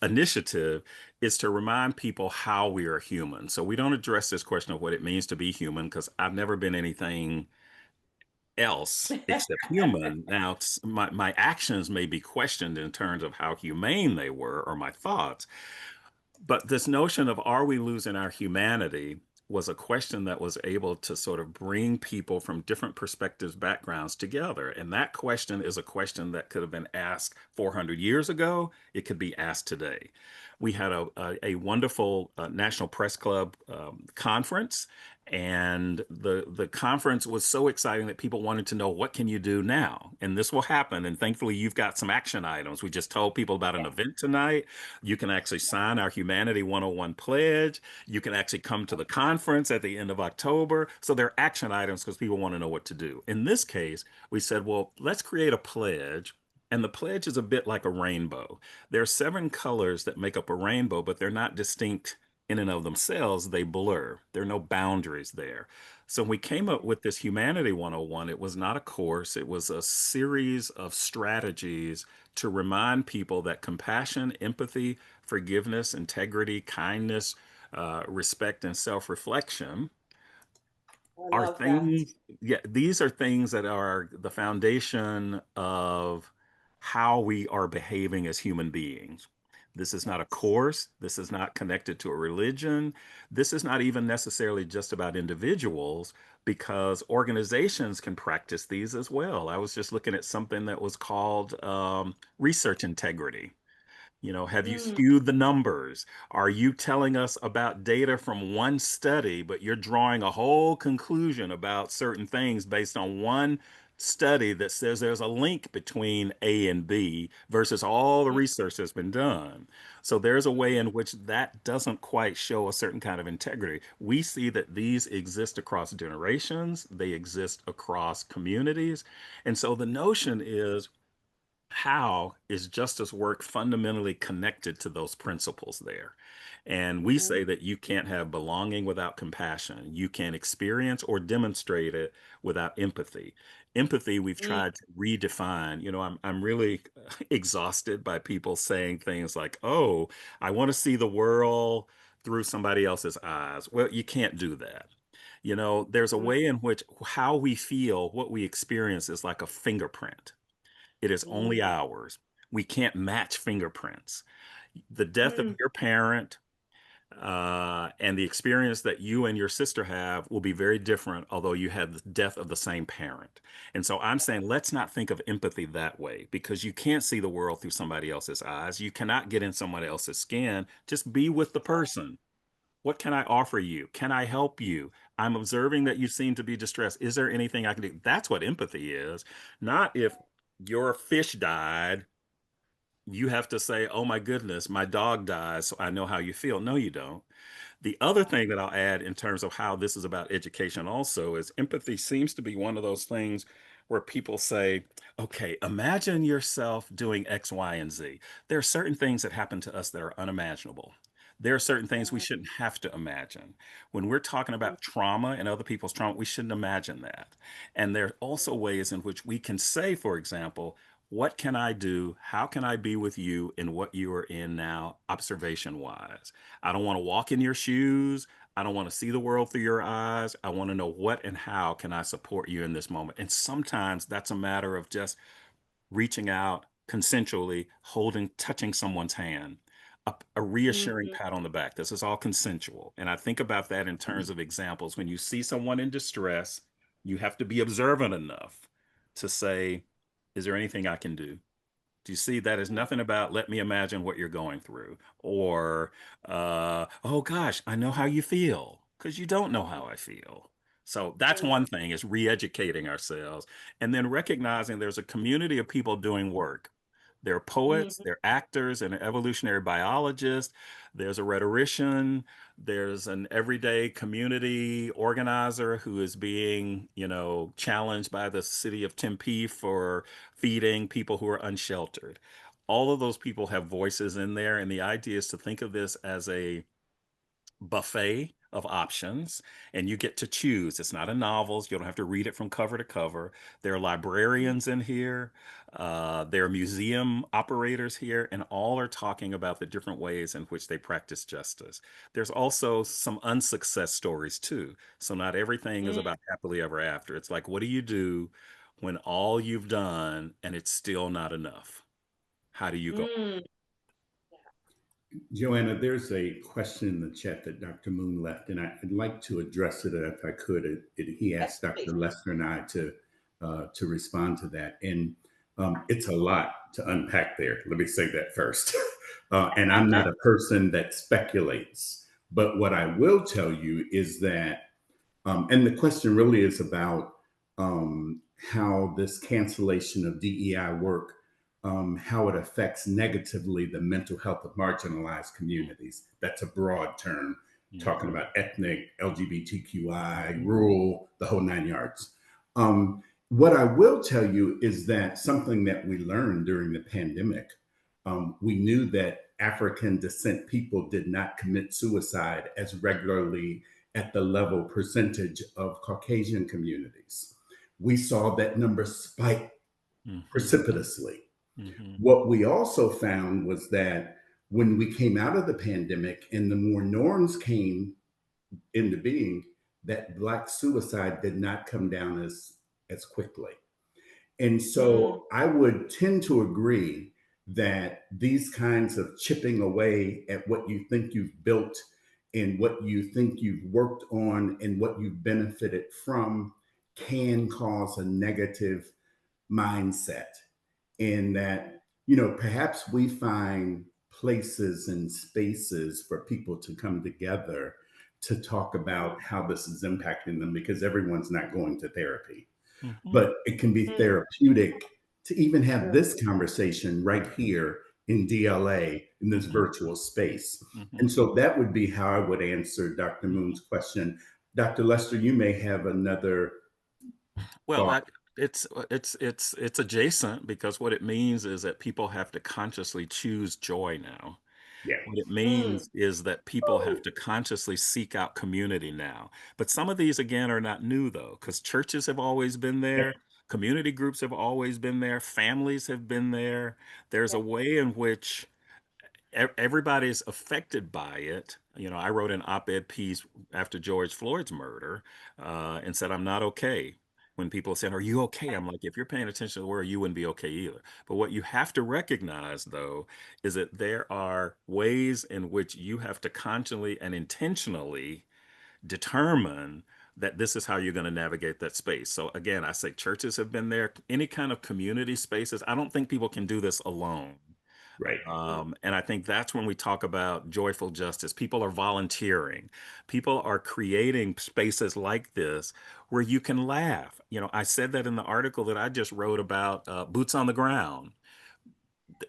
initiative, is to remind people how we are human. So we don't address this question of what it means to be human, because I've never been anything else except human. Now, my actions may be questioned in terms of how humane they were, or my thoughts, but this notion of, are we losing our humanity, was a question that was able to sort of bring people from different perspectives, backgrounds together. And that question is a question that could have been asked 400 years ago. It could be asked today. We had a wonderful National Press Club conference, and the conference was so exciting that people wanted to know, what can you do now? And this will happen. And thankfully, you've got some action items. We just told people about an event tonight. You can actually sign our Humanity 101 pledge. You can actually come to the conference at the end of October. So there are action items because people want to know what to do. In this case, we said, well, let's create a pledge. And the pledge is a bit like a rainbow. There are 7 colors that make up a rainbow, but they're not distinct in and of themselves. They blur. There are no boundaries there. So we came up with this Humanity 101. It was not a course, it was a series of strategies to remind people that compassion, empathy, forgiveness, integrity, kindness, respect, and self reflection I are love that. things, yeah, these are things that are the foundation of how we are behaving as human beings. This is not a Yes. course. This is not connected to a religion. This is not even necessarily just about individuals because organizations can practice these as well. I was just looking at something that was called research integrity. Have you Mm, skewed the numbers? Are you telling us about data from one study, but you're drawing a whole conclusion about certain things based on one study that says there's a link between A and B versus all the mm, research that's been done? So there's a way in which that doesn't quite show a certain kind of integrity. We see that these exist across generations, they exist across communities. And so the notion is, how is justice work fundamentally connected to those principles there? And we mm, say that you can't have belonging without compassion. You can't experience or demonstrate it without empathy. Empathy, we've mm, tried to redefine. I'm really exhausted by people saying things like, oh, I want to see the world through somebody else's eyes. Well, you can't do that. There's a mm, way in which how we feel, what we experience is like a fingerprint. It is only mm, ours. We can't match fingerprints. The death of mm, your parent and the experience that you and your sister have will be very different, although you had the death of the same parent. And so I'm saying, let's not think of empathy that way because you can't see the world through somebody else's eyes. You cannot get in someone else's skin. Just be with the person. What can I offer you? Can I help you? I'm observing that you seem to be distressed. Is there anything I can do? That's what empathy is. Not if your fish died, you have to say, oh my goodness, my dog dies, so I know how you feel. No, you don't. The other thing that I'll add in terms of how this is about education also is empathy seems to be one of those things where people say, okay, imagine yourself doing X, Y, and Z. There are certain things that happen to us that are unimaginable. There are certain things we mm, shouldn't have to imagine. When we're talking mm, about trauma and other people's trauma, we shouldn't imagine that. And there are also ways in which we can say, for example, what can I do? How can I be with you in what you are in now, observation wise? I don't want to walk in your shoes. I don't want to see the world through your eyes. I want to know what and how can I support you in this moment. And sometimes that's a matter of just reaching out consensually, holding, touching someone's hand, a reassuring mm, pat on the back. This is all consensual. And I think about that in terms of examples. When you see someone in distress, you have to be observant enough to say, is there anything I can do? Do you see that is mm, nothing about let me imagine what you're going through or oh gosh, I know how you feel because you don't know how I feel. So that's mm, one thing is re-educating ourselves and then recognizing there's a community of people doing work. There are poets, mm, there are actors, and an evolutionary biologist. There's a rhetorician. There's an everyday community organizer who is being, challenged by the city of Tempe for feeding people who are unsheltered. All of those people have voices in there, and the idea is to think of this as a buffet of options and you get to choose. It's not a novel. You don't have to read it from cover to cover. There are mm, librarians in here. There are museum operators here, and all are talking about the different ways in which they practice justice. There's also some unsuccess stories too. So not everything is mm, about happily ever after. It's like, what do you do when all you've done and it's still not enough? How do you go? mm. Joanna, there's a question in the chat that Dr. Moon left, and I'd like to address it if I could. He Yes, asked Dr. please. Lester and I to respond to that, and it's a lot to unpack there. Let me say that first. And I'm not a person that speculates, but what I will tell you is that, and the question really is about how this cancellation of DEI work, how it affects negatively the mental health of marginalized communities. That's a broad term, talking Mhm. about ethnic, LGBTQI, rural, the whole nine yards. What I will tell you is that something that we learned during the pandemic, we knew that African descent people did not commit suicide as regularly at the level percentage of Caucasian communities. We saw that number spike Hmm. precipitously. Hmm. What we also found was that when we came out of the pandemic and the more norms came into being, that Black suicide did not come down as quickly. And Mm, so I would tend to agree that these kinds of chipping away at what you think you've built and what you think you've worked on and what you've benefited from can cause a negative mindset. In that, perhaps we find places and spaces for people to come together to talk about how this is impacting them because everyone's not going to therapy, Hmm. but it can be mm, therapeutic to even have true. this conversation right here in DLA in this Hmm. virtual space. Hmm. And so that would be how I would answer Dr. Moon's question. Dr. Lester, you may have another Well, thought. it's adjacent because what it means is that people have to consciously choose joy now. Yeah. What it Mm, means is that people have ooh, to consciously seek out community now. But some of these, again, are not new, though, because churches have always been Yeah. there, community groups have always been there, families have been there. There's a way in which everybody's affected by it. I wrote an op-ed piece after George Floyd's murder and said, I'm not okay. When people said, are you okay? I'm like, if you're paying attention to the word, you wouldn't be okay either. But what you have to recognize, though, is that there are ways in which you have to consciously and intentionally determine that this is how you're going to navigate that space. So again, I say churches have been there, any kind of community spaces. I don't think people can do this alone. Right. mm, And I think that's when we talk about joyful justice. People are volunteering. People are creating spaces like this where you can laugh. I said that in the article that I just wrote about boots on the ground.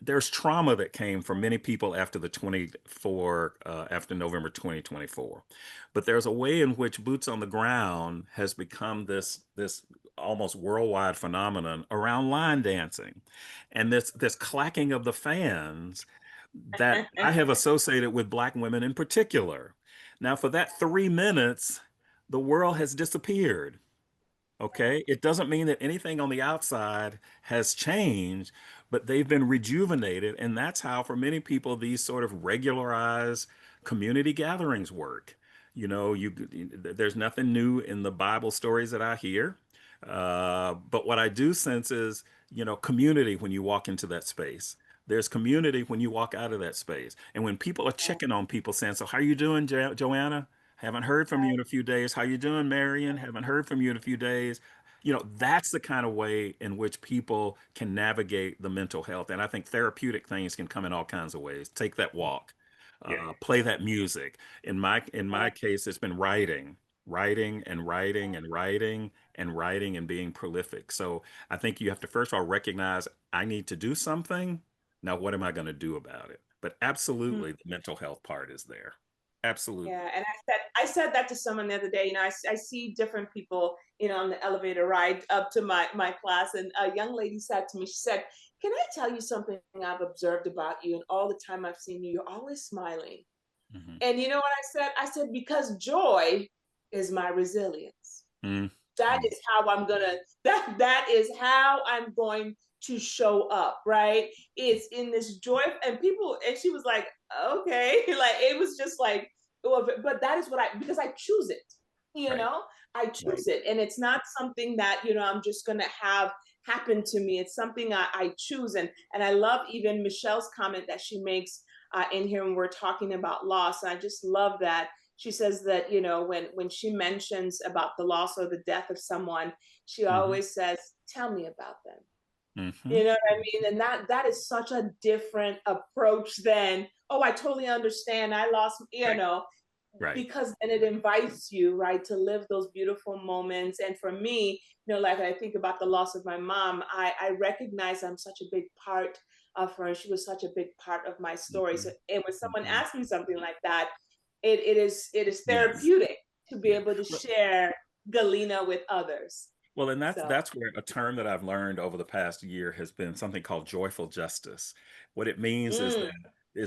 There's trauma that came from many people after the 24 after November 2024, but there's a way in which boots on the ground has become this almost worldwide phenomenon around line dancing, and this clacking of the fans that I have associated with Black women in particular. Now, for that 3 minutes, the world has disappeared. Okay. It doesn't mean that anything on the outside has changed, but they've been rejuvenated. And that's how, for many people, these sort of regularized community gatherings work. There's nothing new in the Bible stories that I hear. But what I do sense is, community when you walk into that space. There's community when you walk out of that space. And when people are checking on people saying, so how you doing, Joanna? Haven't heard from you in a few days. How you doing, Marion? Haven't heard from you in a few days. That's the kind of way in which people can navigate the mental health. And I think therapeutic things can come in all kinds of ways. Take that walk, Yeah. play that music. In my case, it's been writing, writing and writing and writing and writing and being prolific. So I think you have to first of all recognize I need to do something. Now, what am I going to do about it? But mm. absolutely, the mental health part is there. Absolutely. Yeah, and I said that to someone the other day. I see different people, on the elevator ride up to my class, and a young lady said to me, she said, "Can I tell you something I've observed about you? And all the time I've seen you, you're always smiling." Hmm. And you know what I said? I said because joy is my resilience. Mm. That Mm. is how I'm gonna that is how I'm going to show up, right? It's in this joy. And people, and she was like, okay. Like it was just like, oh, but that is what because I choose it, you Right. know I Right. choose it, and it's not something that I'm just gonna have happen to me. It's something I choose. And I love even Michelle's comment that she makes in here when we're talking about loss. And I just love that she says that when she mentions about the loss or the death of someone, she Hmm. always says, tell me about them. Hmm. You know what I mean? And that is such a different approach than, oh, I totally understand, I lost, Right. Right. because then it invites you, right, to live those beautiful moments. And for me, like I think about the loss of my mom, I recognize I'm such a big part of her, and she was such a big part of my story. So, Hmm. and when someone Hmm. asks me something like that, it is Yes. therapeutic to be Yeah. able to Well, share Galena with others. well, and that's So, that's where a term that I've learned over the past year has been something called joyful justice. What it means is mm,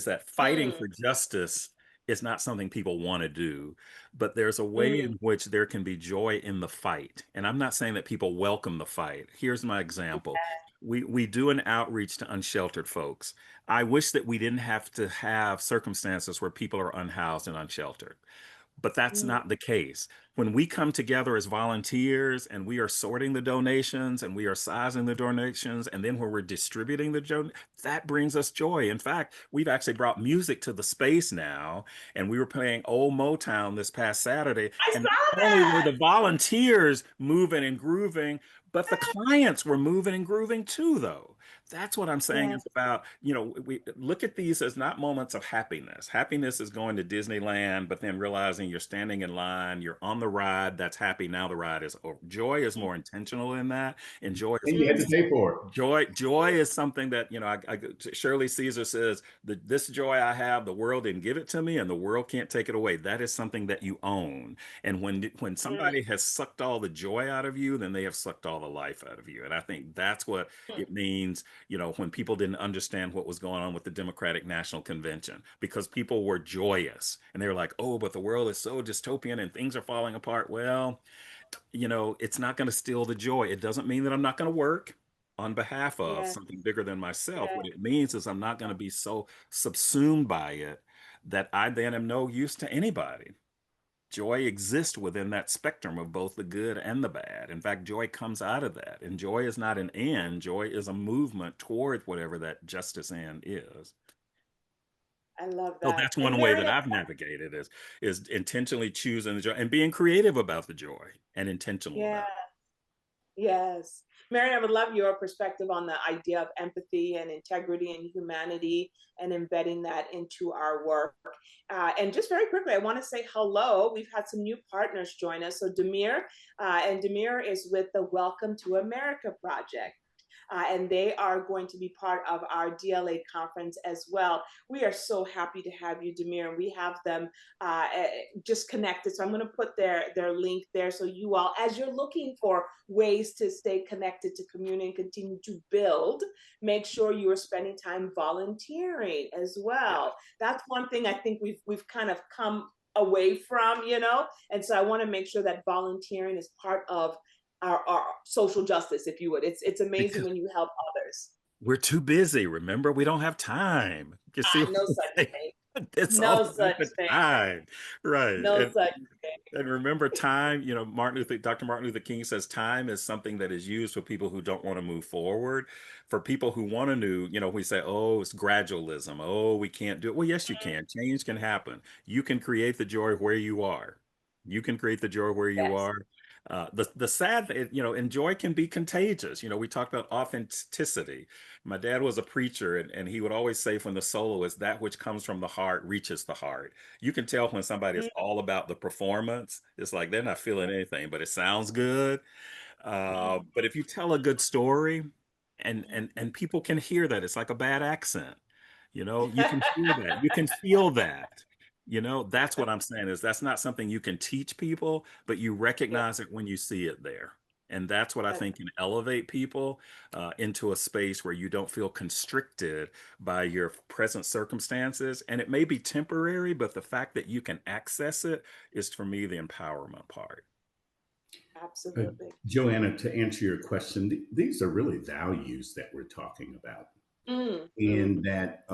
that fighting mm, for justice It's not something people want to do, but there's a way Mm, in which there can be joy in the fight. And I'm not saying that people welcome the fight. Here's my example. We do an outreach to unsheltered folks. I wish that we didn't have to have circumstances where people are unhoused and unsheltered. But that's mm, not the case. When we come together as volunteers and we are sorting the donations and we are sizing the donations, and then when we're distributing that brings us joy. In fact, we've actually brought music to the space now, and we were playing old Motown this past Saturday. I And saw not only were that. the volunteers moving and grooving, but the clients were moving and grooving too, though. That's what I'm saying Yes, is about, we look at these as not moments of happiness. Happiness is going to Disneyland, but then realizing you're standing in line, you're on the ride, that's happy. Now the ride is over. Joy is more intentional than that. And joy is And you more had to pay for it. joy is something that, Shirley Caesar says that this joy I have, the world didn't give it to me and the world can't take it away. That is something that you own. And when mm, somebody has sucked all the joy out of you, then they have sucked all the life out of you. And I think that's what mm. it means, when people didn't understand what was going on with the Democratic National Convention, because people were joyous and they were like, oh, but the world is so dystopian and things are falling apart. Well, it's not going to steal the joy. It doesn't mean that I'm not going to work on behalf of Yes, something bigger than myself. yes, What it means is I'm not going to be so subsumed by it that I then am no use to anybody. Joy exists within that spectrum of both the good and the bad. In fact, joy comes out of that. And joy is not an end, joy is a movement toward whatever that justice end is. I love So that. that's And one way that Marianne, I've navigated is intentionally choosing the joy and being creative about the joy and intentional yeah, about yes. Marianne, I would love your perspective on the idea of empathy and integrity and humanity and embedding that into our work. And just very quickly, I want to say hello. We've had some new partners join us. So Demir, and Demir is with the Welcome to America project. And they are going to be part of our DLA conference as well. We are so happy to have you, Demir, and we have them just connected. So I'm going to put their link there. So you all, as you're looking for ways to stay connected to community and continue to build, make sure you are spending time volunteering as it. well. That's one thing I think we've kind of come away from, and so I want to make sure that volunteering is part of our social justice, if you would. It's amazing Because when you help others. we're too busy. Remember, we don't have time. You see what No I'm such saying? thing. It's all No about such the thing. time, right? No such thing. And remember, time. Dr. Martin Luther King says time is something that is used for people who don't want to move forward. For people who want to move, we say, oh, it's gradualism. Oh, we can't do it. Well, yes, you can. Change can happen. You can create the joy where you are. You can create the joy where you Yes. are. The sad, and joy can be contagious. We talked about authenticity. My dad was a preacher, and he would always say, when the solo is that which comes from the heart reaches the heart. You can tell when somebody is Mm, all about the performance. It's like they're not feeling anything, but it sounds good. mm, But if you tell a good story, and people can hear that, it's like a bad accent. You can hear that. You can feel that. That's what I'm saying is that's not something you can teach people, but you yeah. recognize it when you see it there. And that's what I think can elevate people into a space where you don't feel constricted by your present circumstances. And it may be temporary, but the fact that you can access it is, for me, the empowerment part. Uh, Absolutely. Joanna, to answer your question, these are really values that we're talking about. Mm, mm, And that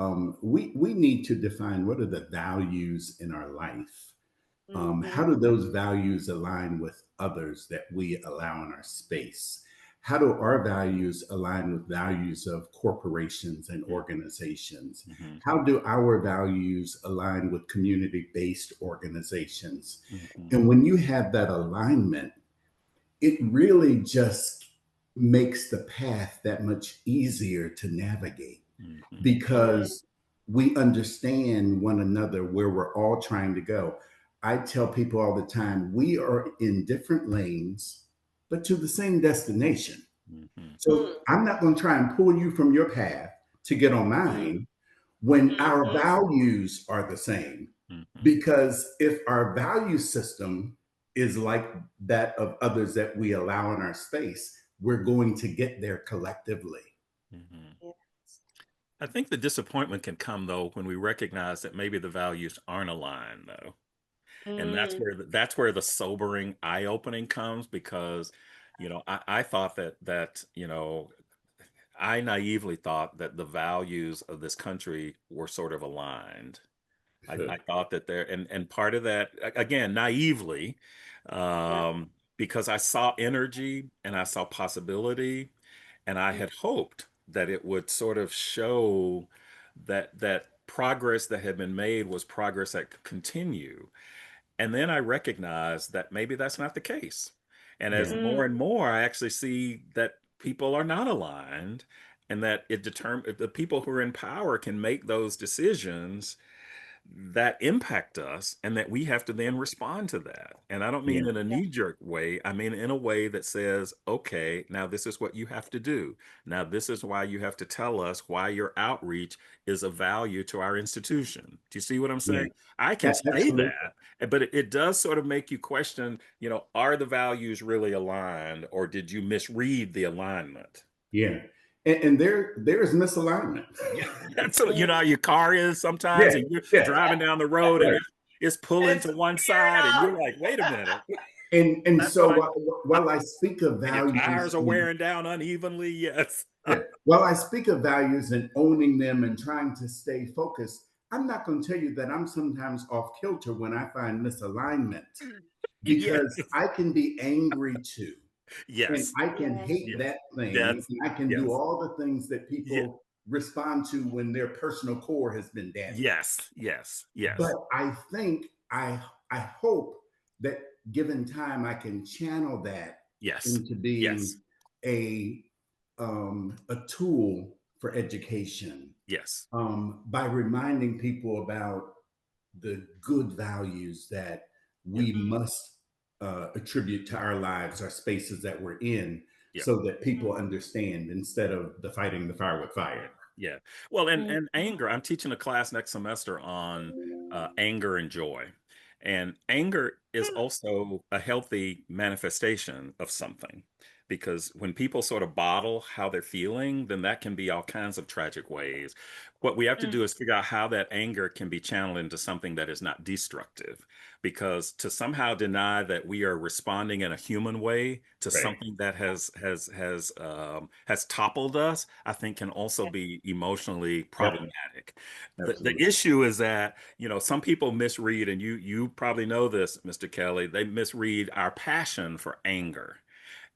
we need to define what are the values in our life. How mm-hmm. do those values align with others that we allow in our space? How do our values align with values of corporations and organizations? Mhm, How do our values align with community based organizations? mhm, And when you have that alignment, it really just makes the path that much easier to navigate mhm, Mm, because we understand one another where we're all trying to go. I tell people all the time, we are in different lanes, but to the same destination. mhm, So mm, I'm not going to try and pull you from your path to get on mm, mine when our mm-hmm. values are the same. mhm, Because if our value system is like that of others that we allow in our space, we're going to get there collectively. mhm. Yes. I think the disappointment can come though when we recognize that maybe the values aren't aligned though. And Mm, that's where the sobering eye-opening comes because, I thought that I naively thought that the values of this country were sort of aligned. I thought that and part of that again naively, yeah. because I saw energy and I saw possibility, and I Mm, had hoped that it would sort of show that progress that had been made was progress that could continue. And then I recognized that maybe that's not the case. And as Yeah. mm, more and more, I actually see that people are not aligned and that the people who are in power can make those decisions that impact us and that we have to then respond to that. And I don't Yeah. mean in a knee-jerk way. I mean in a way that says, okay, now this is what you have to do. Now this is why you have to tell us why your outreach is of value to our institution. Do you see what I'm Yeah. saying? I can say Absolutely. that, but it does sort of make you question, are the values really aligned or did you misread the alignment? Yeah. And there is misalignment. Yeah, that's so mm. how your car is Yeah. sometimes, and you're Yeah. driving down the road and Right. it's pulling It's to one weird. side, and you're like, "Wait a minute." And That's what so I while I speak of and your values, tires are wearing down unevenly. Yes. yeah, while I speak of values and owning them and trying to stay focused, I'm not going to tell you that I'm sometimes off kilter when I find misalignment Yes. because I can be angry too. And Yes. I can Yeah. hate Yes. that thing. That's And I can do yes. all the things that Ye people respond to when their personal core has been damaged. yes. Yes. But Yes. I think I hope that given time I can channel that Yes. into Yes. being a a tool for education Yes. by reminding people about the good values that Yeah. we must attribute to our lives, our spaces that we're in, Yeah. so that people Mm, understand instead of the fighting the fire with Yeah. fire. Yeah. Well, and mm, and anger. I'm teaching a class next semester on anger and joy. And anger is mm, also a healthy manifestation of something because when people sort of bottle how they're feeling, then that can be all kinds of tragic ways. What we have to mm. do is figure out how that anger can be channeled into something that is not destructive. Because to somehow deny that we are responding in a human way to Right. something that has toppled us, I think can also be emotionally Yep. problematic. The Absolutely. issue is that some people misread, and you probably know this, Mr. Kelly. They misread our passion for anger.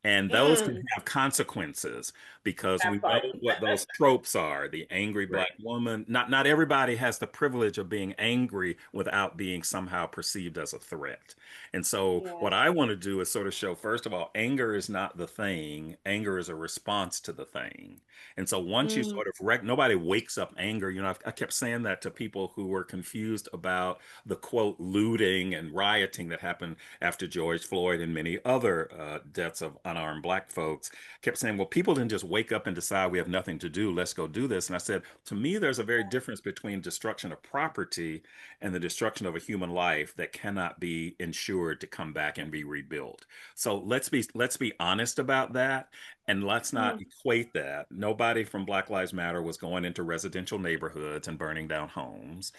And those can Mm, have consequences because that we know part. what those tropes are. The angry Right. black woman. Not everybody has the privilege of being angry without being somehow perceived as a threat. And so Yeah. what I want to do is sort of show, first of all, anger is not the thing. Anger is a response to the thing. And so once you Mm, sort of nobody wakes up anger. I kept saying that to people who were confused about the quote looting and rioting that happened after George Floyd and many other deaths of unarmed black folks. Kept saying, well, people didn't just wake up and decide we have nothing to do, let's go do this. And I said, to me, there's a very difference between destruction of property and the destruction of a human life that cannot be ensured to come back and be rebuilt. So let's be honest about that. And let's not mm, equate that. Nobody from Black Lives Matter was going into residential neighborhoods and burning down homes.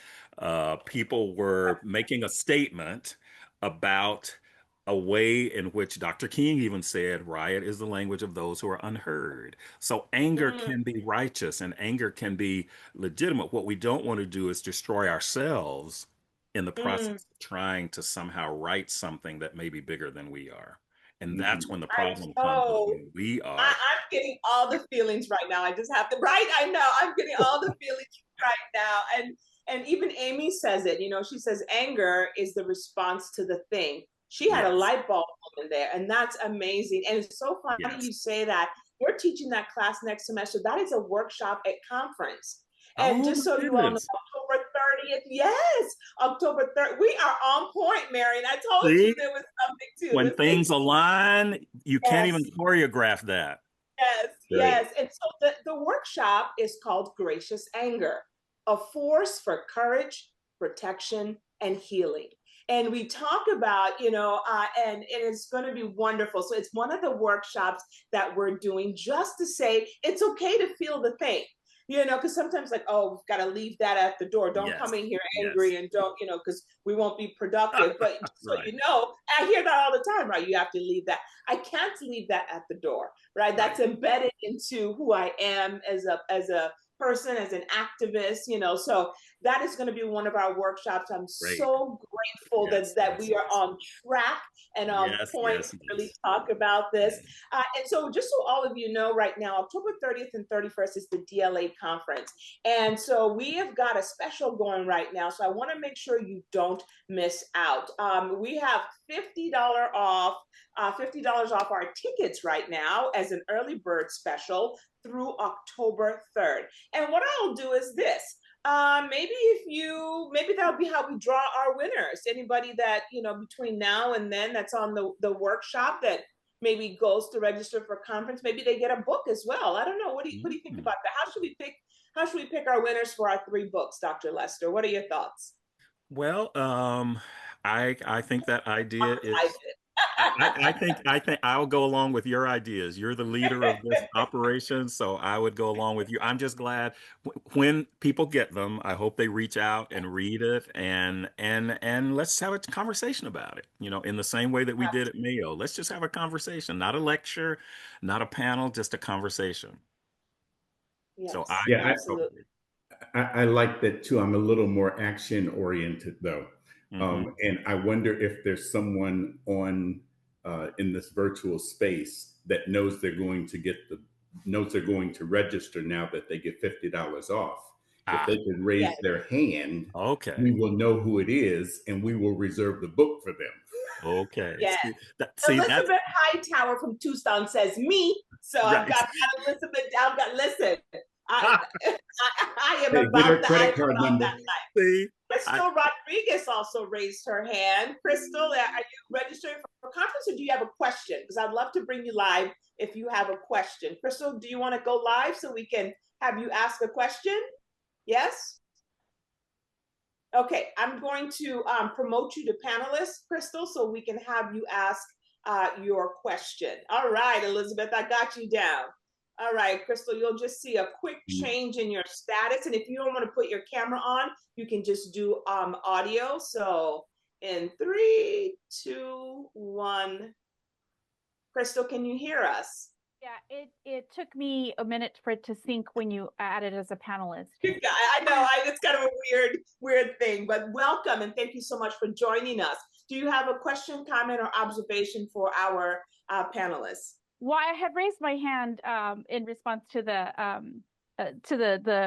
People were making a statement about a way in which Dr. King even said, riot is the language of those who are unheard. So anger mm, can be righteous and anger can be legitimate. What we don't want to do is destroy ourselves in the mm. process of trying to somehow right something that may be bigger than we are. And that's Mhm. when the I problem comes is know. when we are. I'm getting all the feelings right now. I just have to, right? I know. I'm getting all the feelings right now. And even Amy says it, she says anger is the response to the thing. She had a Yes, light bulb moment there, and that's amazing. And it's so funny yes. you say that. We're teaching that class next semester. That is a workshop at conference. And Oh just my so you all know, goodness. October 30th, yes, October 3rd. We are on point, Marion. I told See, you there was something to when this thing. things align, you can't even Yes. choreograph that. Yes, Right. yes. And so the workshop is called Gracious Anger, a force for courage, protection, and healing. And we talk about, and it's going to be wonderful. So it's one of the workshops that we're doing just to say it's okay to feel the thing. because sometimes like, oh, we've got to leave that at the door. Don't Yes. come in here Yes. angry and don't, because we won't be productive. But so Right. I hear that all the time, right? You have to leave that. I can't leave that at the door, right? That's Right. embedded into who I am as a person, as an activist, So that is going to be one of our workshops. I'm Great. so grateful Yes. that Yes. we are Yes. on track and on Yes. point Yes. to really Yes. talk about this. Yes. And so, just so all of you know, right now, October 30th and 31st is the DLA Conference. And so, we have got a special going right now. So, I want to make sure you don't miss out. We have $50 off. $50 off our tickets right now as an early bird special through October 3rd. And what I'll do is this. Maybe that'll be how we draw our winners. Anybody that, between now and then that's on the workshop that maybe goes to register for conference, maybe they get a book as well. I don't know. What do you think about that? How should we pick our winners for our 3 books, Dr. Lester? What are your thoughts? Well, I think that idea I is. I think I'll go along with your ideas. You're the leader of this did. operation, so I would go along with you. I'm just glad when people get them, I hope they reach out and read it and let's have a conversation about it. In the same way that we did at Mayo. Let's just have a conversation, not a lecture, not a panel, just a conversation. So I Yes, Yeah, absolutely. I like that too. I'm a little more action oriented though. hmm And I wonder if there's someone on in this virtual space that knows they're going to register now that they get $50 off. If Ah, they could raise Yes, their hand, we okay. will know who it is and we will reserve the book for them. Okay. yes. That's Elizabeth Hightower from Tucson says me. So I've right. got Elizabeth. Listen. I, I am Hey, get about her that. I am credit card about number. that life. See, I Crystal Rodriguez also raised her hand. Crystal, are you registering for a conference or do you have a question? Because I'd love to bring you live if you have a question. Crystal, do you want to go live so we can have you ask a question? Yes? Okay, I'm going to promote you to panelist, Crystal, so we can have you ask your question. All right, Elizabeth, I got you down. All right, Crystal, you'll just see a quick change in your status. And if you don't want to put your camera on, you can just do audio. So in 3, 2, 1. Crystal, can you hear us? Yeah, it took me a minute for it to sync when you added as a panelist. I know, it's kind of a weird thing, but welcome and thank you so much for joining us. Do you have a question, comment, or observation for our panelists? Well, I had raised my hand in response to the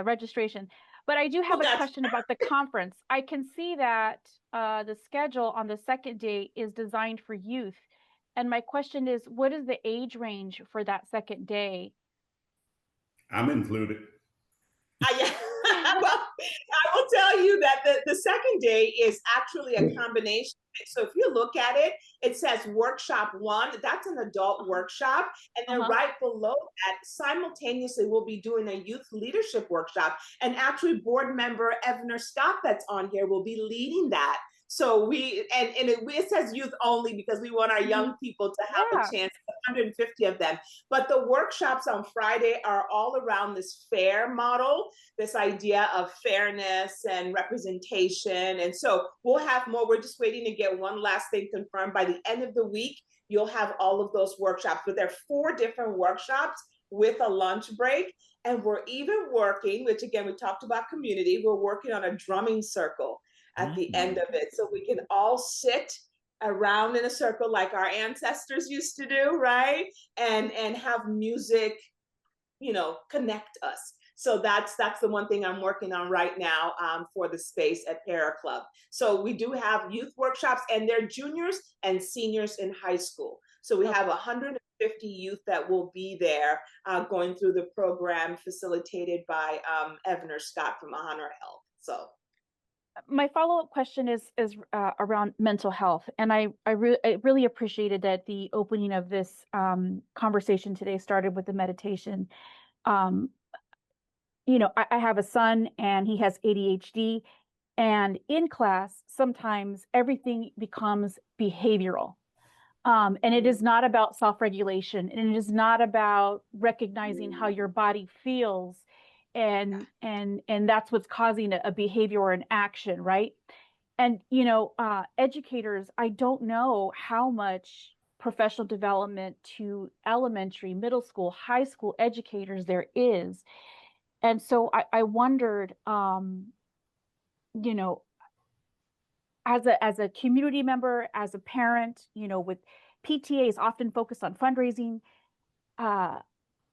registration, but I do have a question about the conference. I can see that the schedule on the second day is designed for youth. And my question is, what is the age range for that second day? I'm included. Yeah. Well, I will tell you that the second day is actually a combination. So if you look at it, it says workshop 1, that's an adult workshop. And then right below that, simultaneously, we'll be doing a youth leadership workshop. And actually, board member Evner Scott that's on here will be leading that. So it says youth only because we want our young people to have a chance, 150 of them. But the workshops on Friday are all around this FAIR model, this idea of fairness and representation. And so we'll have more. We're just waiting to get one last thing confirmed. By the end of the week, you'll have all of those workshops. But there are 4 different workshops with a lunch break. And we're even working, which again, we talked about community, we're working on a drumming circle at the end of it. So we can all sit around in a circle like our ancestors used to do, right? And have music, connect us. So that's the one thing I'm working on right now for the space at Para Club. So we do have youth workshops and they're juniors and seniors in high school. So we have 150 youth that will be there going through the program facilitated by Evner Scott from Honor Health. So my follow-up question is around mental health, and I really appreciated that the opening of this conversation today started with the meditation. I have a son and he has ADHD, and in class sometimes everything becomes behavioral, and it is not about self-regulation, and it is not about recognizing how your body feels. and that's what's causing a behavior or an action, right? And educators, I don't know how much professional development to elementary, middle school, high school educators there is. And so I wondered, you know, as a community member, as a parent, with PTAs often focused on fundraising, uh,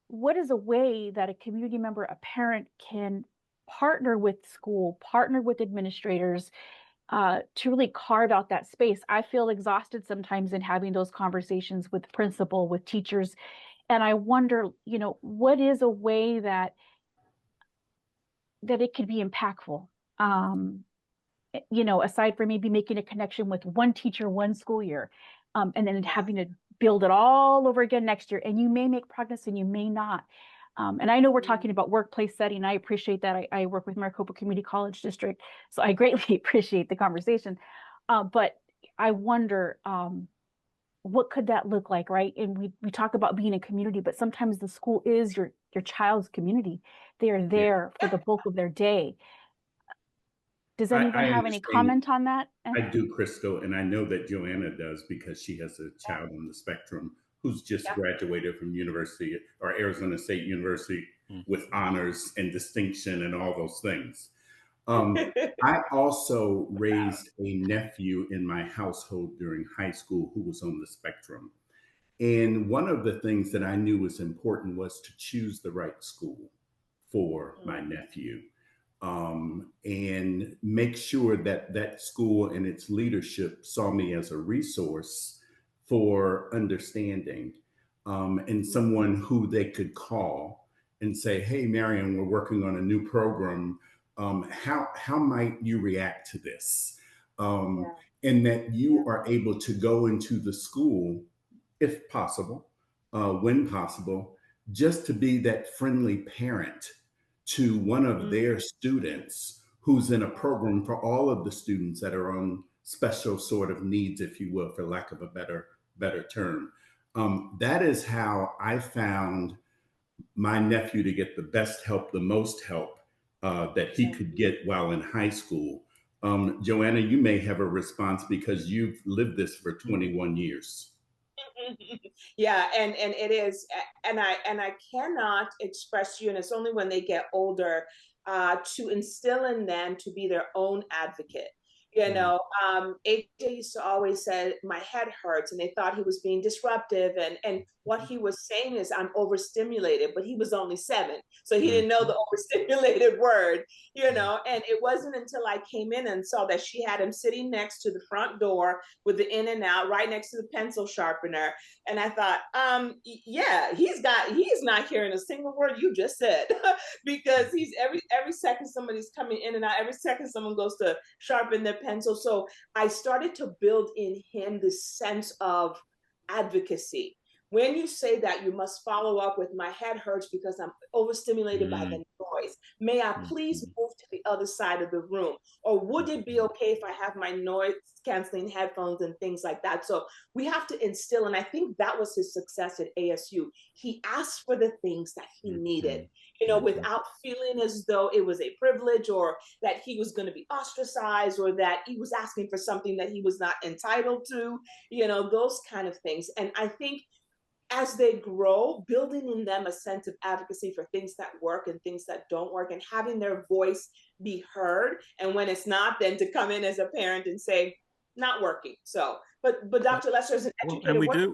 what is a way that a community member, a parent, can partner with school, partner with administrators, to really carve out that space? I feel exhausted sometimes in having those conversations with principal, with teachers, and I wonder, what is a way that it could be impactful? Um, aside from maybe making a connection with one teacher one school year, and then having to build it all over again next year. And you may make progress and you may not. And I know we're talking about workplace setting. I appreciate that. I work with Maricopa Community College District, so I greatly appreciate the conversation. But I wonder, what could that look like, right? And we talk about being a community, but sometimes the school is your child's community. They are Yeah. there for the bulk of their day. Does anyone I have any understand. comment on that? I do, Crystal, and I know that Joanna does because she has a Yeah. child on the spectrum who's just Yeah. graduated from University or Arizona State University Mm. with honors and distinction and all those things. I also raised a nephew in my household during high school who was on the spectrum. And one of the things that I knew was important was to choose the right school for my nephew, and make sure that that school and its leadership saw me as a resource for understanding, and someone who they could call and say, "Hey, Marion, we're working on a new program. How might you react to this?" Um, and that you are able to go into the school, if possible, when possible, just to be that friendly parent to one of their students who's in a program for all of the students that are on special sort of needs, if you will, for lack of a better term. That is how I found my nephew to get the best help, the most help that he could get while in high school. Joanna, you may have a response because you've lived this for 21 years. Yeah, and it is, and I cannot express to you, and it's only when they get older, to instill in them to be their own advocate. AJ used to always say my head hurts, and they thought he was being disruptive, and what he was saying is I'm overstimulated, but he was only 7, so he didn't know the overstimulated word. And it wasn't until I came in and saw that she had him sitting next to the front door with the in and out, right next to the pencil sharpener, and I thought, yeah, he's not hearing a single word you just said because he's every second somebody's coming in and out, every second someone goes to sharpen their pencil. So I started to build in him this sense of advocacy. When you say that, you must follow up with my head hurts because I'm overstimulated by the noise. May I please move to the other side of the room? Or would it be okay if I have my noise canceling headphones and things like that? So we have to instill, and I think that was his success at ASU. He asked for the things that he needed, without feeling as though it was a privilege or that he was going to be ostracized or that he was asking for something that he was not entitled to, those kind of things. And I think as they grow, building in them a sense of advocacy for things that work and things that don't work, and having their voice be heard. And when it's not, then to come in as a parent and say, not working. So, but Dr. Lester, as an Well, and educator,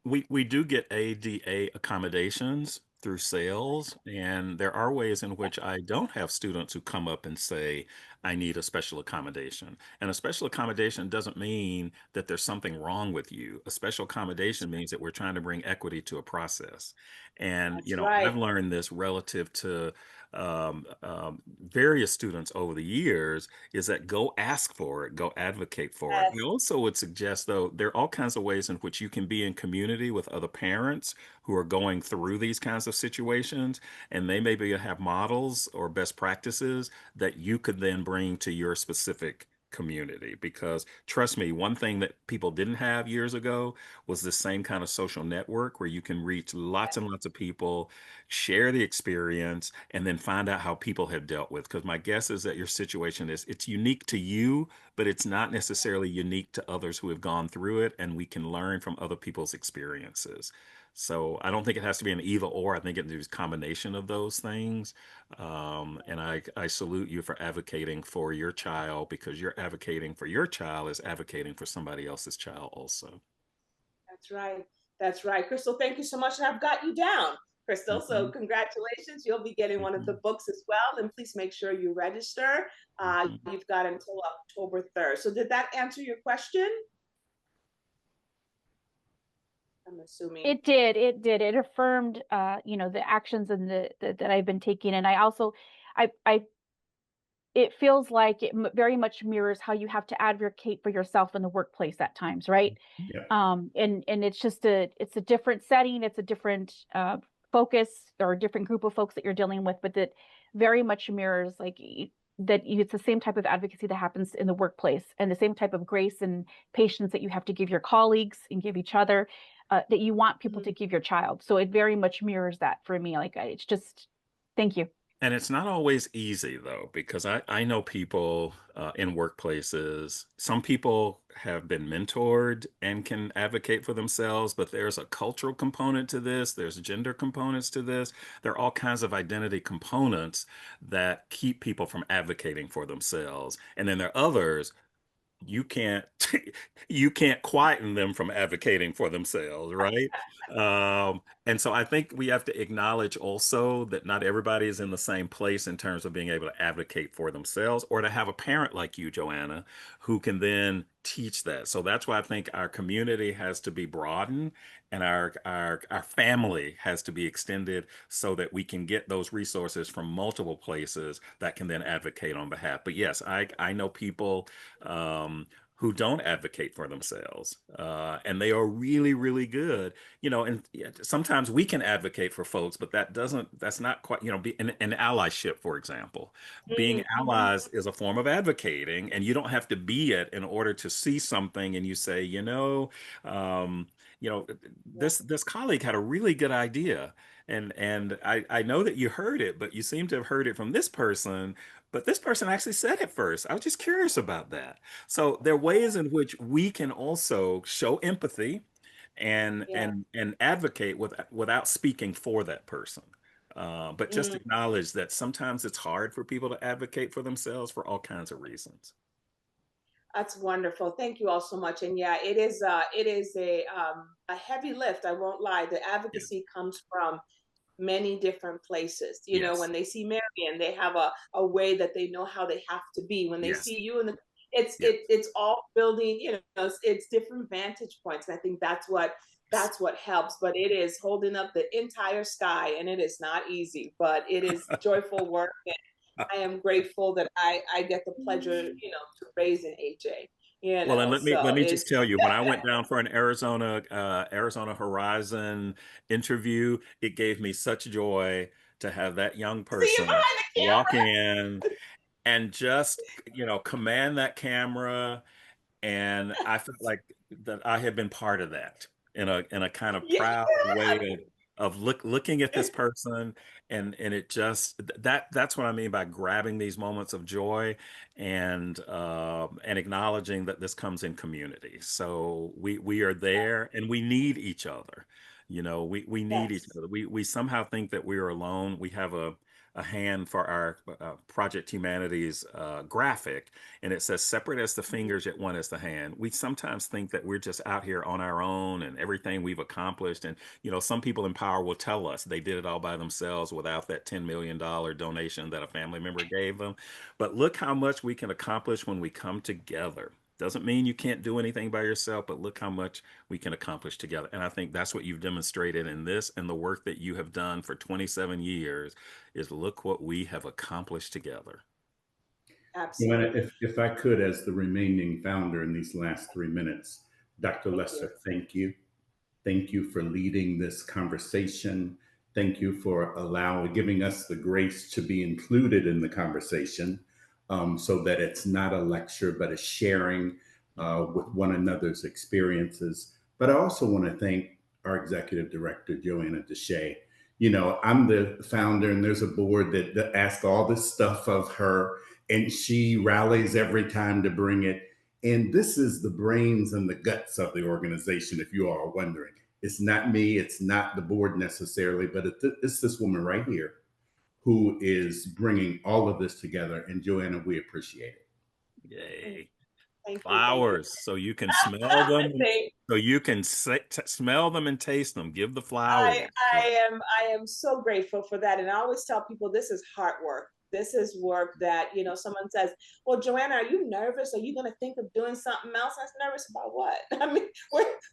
we do get ADA accommodations through sales, and there are ways in which I don't have students who come up and say, I need a special accommodation. And a special accommodation doesn't mean that there's something wrong with you. A special accommodation means that we're trying to bring equity to a process. And, That's I've right. learned this relative to various students over the years is that go ask for it, go advocate for it. Yes. I also would suggest, though, there are all kinds of ways in which you can be in community with other parents who are going through these kinds of situations, and they maybe have models or best practices that you could then bring to your specific community, because trust me, one thing that people didn't have years ago was the same kind of social network where you can reach lots and lots of people, share the experience, and then find out how people have dealt with. Because my guess is that your situation is it's unique to you, but it's not necessarily unique to others who have gone through it, and we can learn from other people's experiences. So I don't think it has to be an either or. I think it's a combination of those things. And I salute you for advocating for your child, because you're advocating for your child is advocating for somebody else's child also. That's right. That's right. Crystal, thank you so much. And I've got you down, Crystal. So Hmm. congratulations. You'll be getting one of the Hmm. books as well. And please make sure you register. Hmm. You've got until October 3rd. So did that answer your question? I'm assuming. It did. It did. It affirmed, the actions and that I've been taking. And I also, I it feels like it very much mirrors how you have to advocate for yourself in the workplace at times, right? Yeah. And it's a different setting, it's a different focus or a different group of folks that you're dealing with, but that very much mirrors it's the same type of advocacy that happens in the workplace, and the same type of grace and patience that you have to give your colleagues and give each other, that you want people Mhm. to give your child. So it very much mirrors that for me. It's just, thank you. And it's not always easy though, because I know people in workplaces. Some people have been mentored and can advocate for themselves, but there's a cultural component to this. There's gender components to this. There are all kinds of identity components that keep people from advocating for themselves. And then there are others you can't you can't quieten them from advocating for themselves, right? And so I think we have to acknowledge also that not everybody is in the same place in terms of being able to advocate for themselves, or to have a parent like you, Joanna, who can then teach that. So that's why I think our community has to be broadened, and our family has to be extended, so that we can get those resources from multiple places that can then advocate on behalf. But yes, I know people who don't advocate for themselves, and they are really, really good. And yeah, sometimes we can advocate for folks, but that's not quite, be an allyship, for example. Being Mhm. allies is a form of advocating, and you don't have to be it in order to see something and you say, um, you know, Yeah. this colleague had a really good idea. And I know that you heard it, but you seem to have heard it from this person, but this person actually said it first. I was just curious about that. So there are ways in which we can also show empathy and Yeah. and advocate without speaking for that person. But just Mm. acknowledge that sometimes it's hard for people to advocate for themselves for all kinds of reasons. That's wonderful. Thank you all so much. And yeah, it is a heavy lift. I won't lie. The Yeah. advocacy comes from many different places. Yes. When they see Marion, they have a way that they know how they have to be. When they Yes. see you, and it's Yes. it's all building. It's different vantage points, and I think that's what helps. But it is holding up the entire sky, and it is not easy, but it is joyful work. I am grateful that I get the pleasure, to raise an AJ. Well, and let So me just it's tell you, when I went down for an Arizona Horizon interview, it gave me such joy to have that young see you person behind the walk camera. in and just, command that camera, and I felt like that I had been part of that in a kind of Yeah. proud way of looking at this person, and it just that's what I mean by grabbing these moments of joy, and acknowledging that this comes in community. So we are there, and we need each other. We need each Yes. other. We somehow think that we are alone. We have a hand for our Project Humanities graphic, and it says, separate as the Mhm. fingers, yet one as the hand. We sometimes think that we're just out here on our own and everything we've accomplished. And, some people in power will tell us they did it all by themselves without that $10 million donation that a family member gave them. But look how much we can accomplish when we come together. Doesn't mean you can't do anything by yourself, but look how much we can accomplish together. And I think that's what you've demonstrated in this, and the work that you have done for 27 years is look what we have accomplished together. Joanna, Absolutely. if I could, as the remaining founder in these last 3 minutes, Dr. Thank you. Lester, thank you. Thank you for leading this conversation. Thank you for giving us the grace to be included in the conversation. so that it's not a lecture, but a sharing with one another's experiences. But I also want to thank our executive director, Joanna Deshay. You know, I'm the founder, and there's a board that asks all this stuff of her, and she rallies every time to bring it. And this is the brains and the guts of the organization, if you are wondering. It's not me, it's not the board necessarily, but it's this woman right here who is bringing all of this together. And Joanna, we appreciate it. Yay. Thank you. Flowers, so you can smell them, Thank- so you can smell them and taste them. Give the flowers. I am so grateful for that. And I always tell people this is hard work. This is work that, you know, someone says, well, Joanna, are you nervous? Are you going to think of doing something else? I was nervous about what? I mean,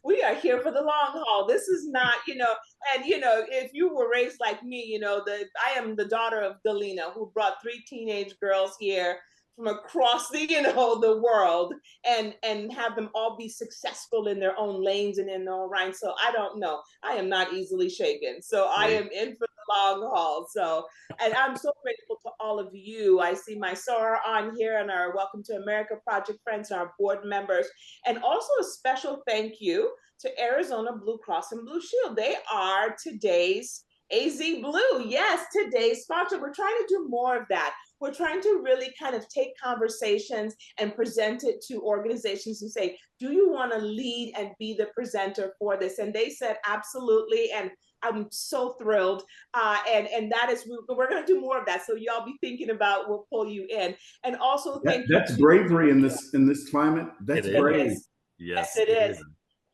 we are here for the long haul. This is not, you know, and, you know, if you were raised like me, you know, I am the daughter of Galena, who brought 3 teenage girls here from across the, you know, the world, and have them all be successful in their own lanes and in their own right. So I don't know. I am not easily shaken. So I am in for the long haul. So, and I'm so grateful to all of you. I see my Sora on here, and our Welcome to America Project friends and our board members. And also a special thank you to Arizona Blue Cross and Blue Shield. They are today's AZ Blue. Yes, today's sponsor. We're trying to do more of that. We're trying to really kind of take conversations and present it to organizations and say, do you want to lead and be the presenter for this? And they said, absolutely. And I'm so thrilled. And that is, we're going to do more of that. So y'all be thinking about, we'll pull you in. And also thank you. That's bravery in this climate. That's brave. Yes, it is.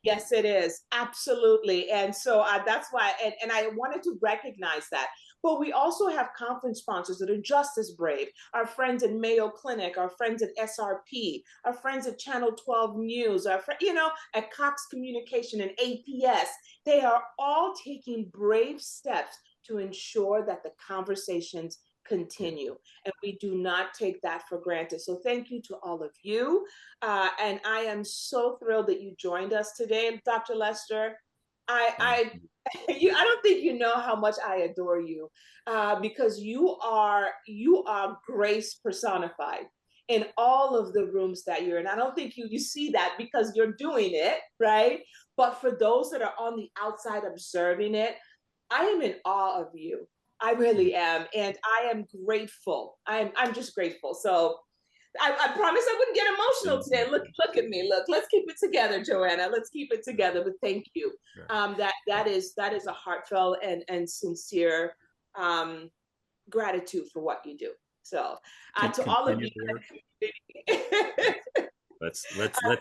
Yes, it is. Absolutely. And so that's why, and I wanted to recognize that. But we also have conference sponsors that are just as brave. Our friends at Mayo Clinic, our friends at SRP, our friends at Channel 12 News, our you know, at Cox Communication and APS. They are all taking brave steps to ensure that the conversations continue. And we do not take that for granted. So thank you to all of you. And I am so thrilled that you joined us today, Dr. Lester. I don't think you know how much I adore you, because you are grace personified in all of the rooms that you're in. I don't think you see that because you're doing it, right? But for those that are on the outside observing it, I am in awe of you. I really am, and I am grateful. I'm just grateful. So I promise I wouldn't get emotional today. Look at me. Look, let's keep it together, Joanna. Let's keep it together. But thank you. That is a heartfelt and sincere gratitude for what you do. So to all of you. Let's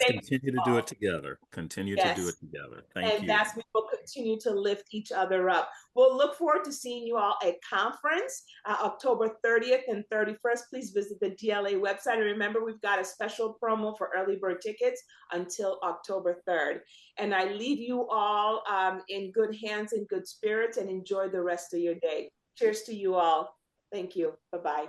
continue to do it together. Continue to do it together. Thank you. And that's we will continue to lift each other up. We'll look forward to seeing you all at conference October 30th and 31st. Please visit the DLA website. And remember, we've got a special promo for early bird tickets until October 3rd. And I leave you all in good hands and good spirits, and enjoy the rest of your day. Cheers to you all. Thank you. Bye-bye.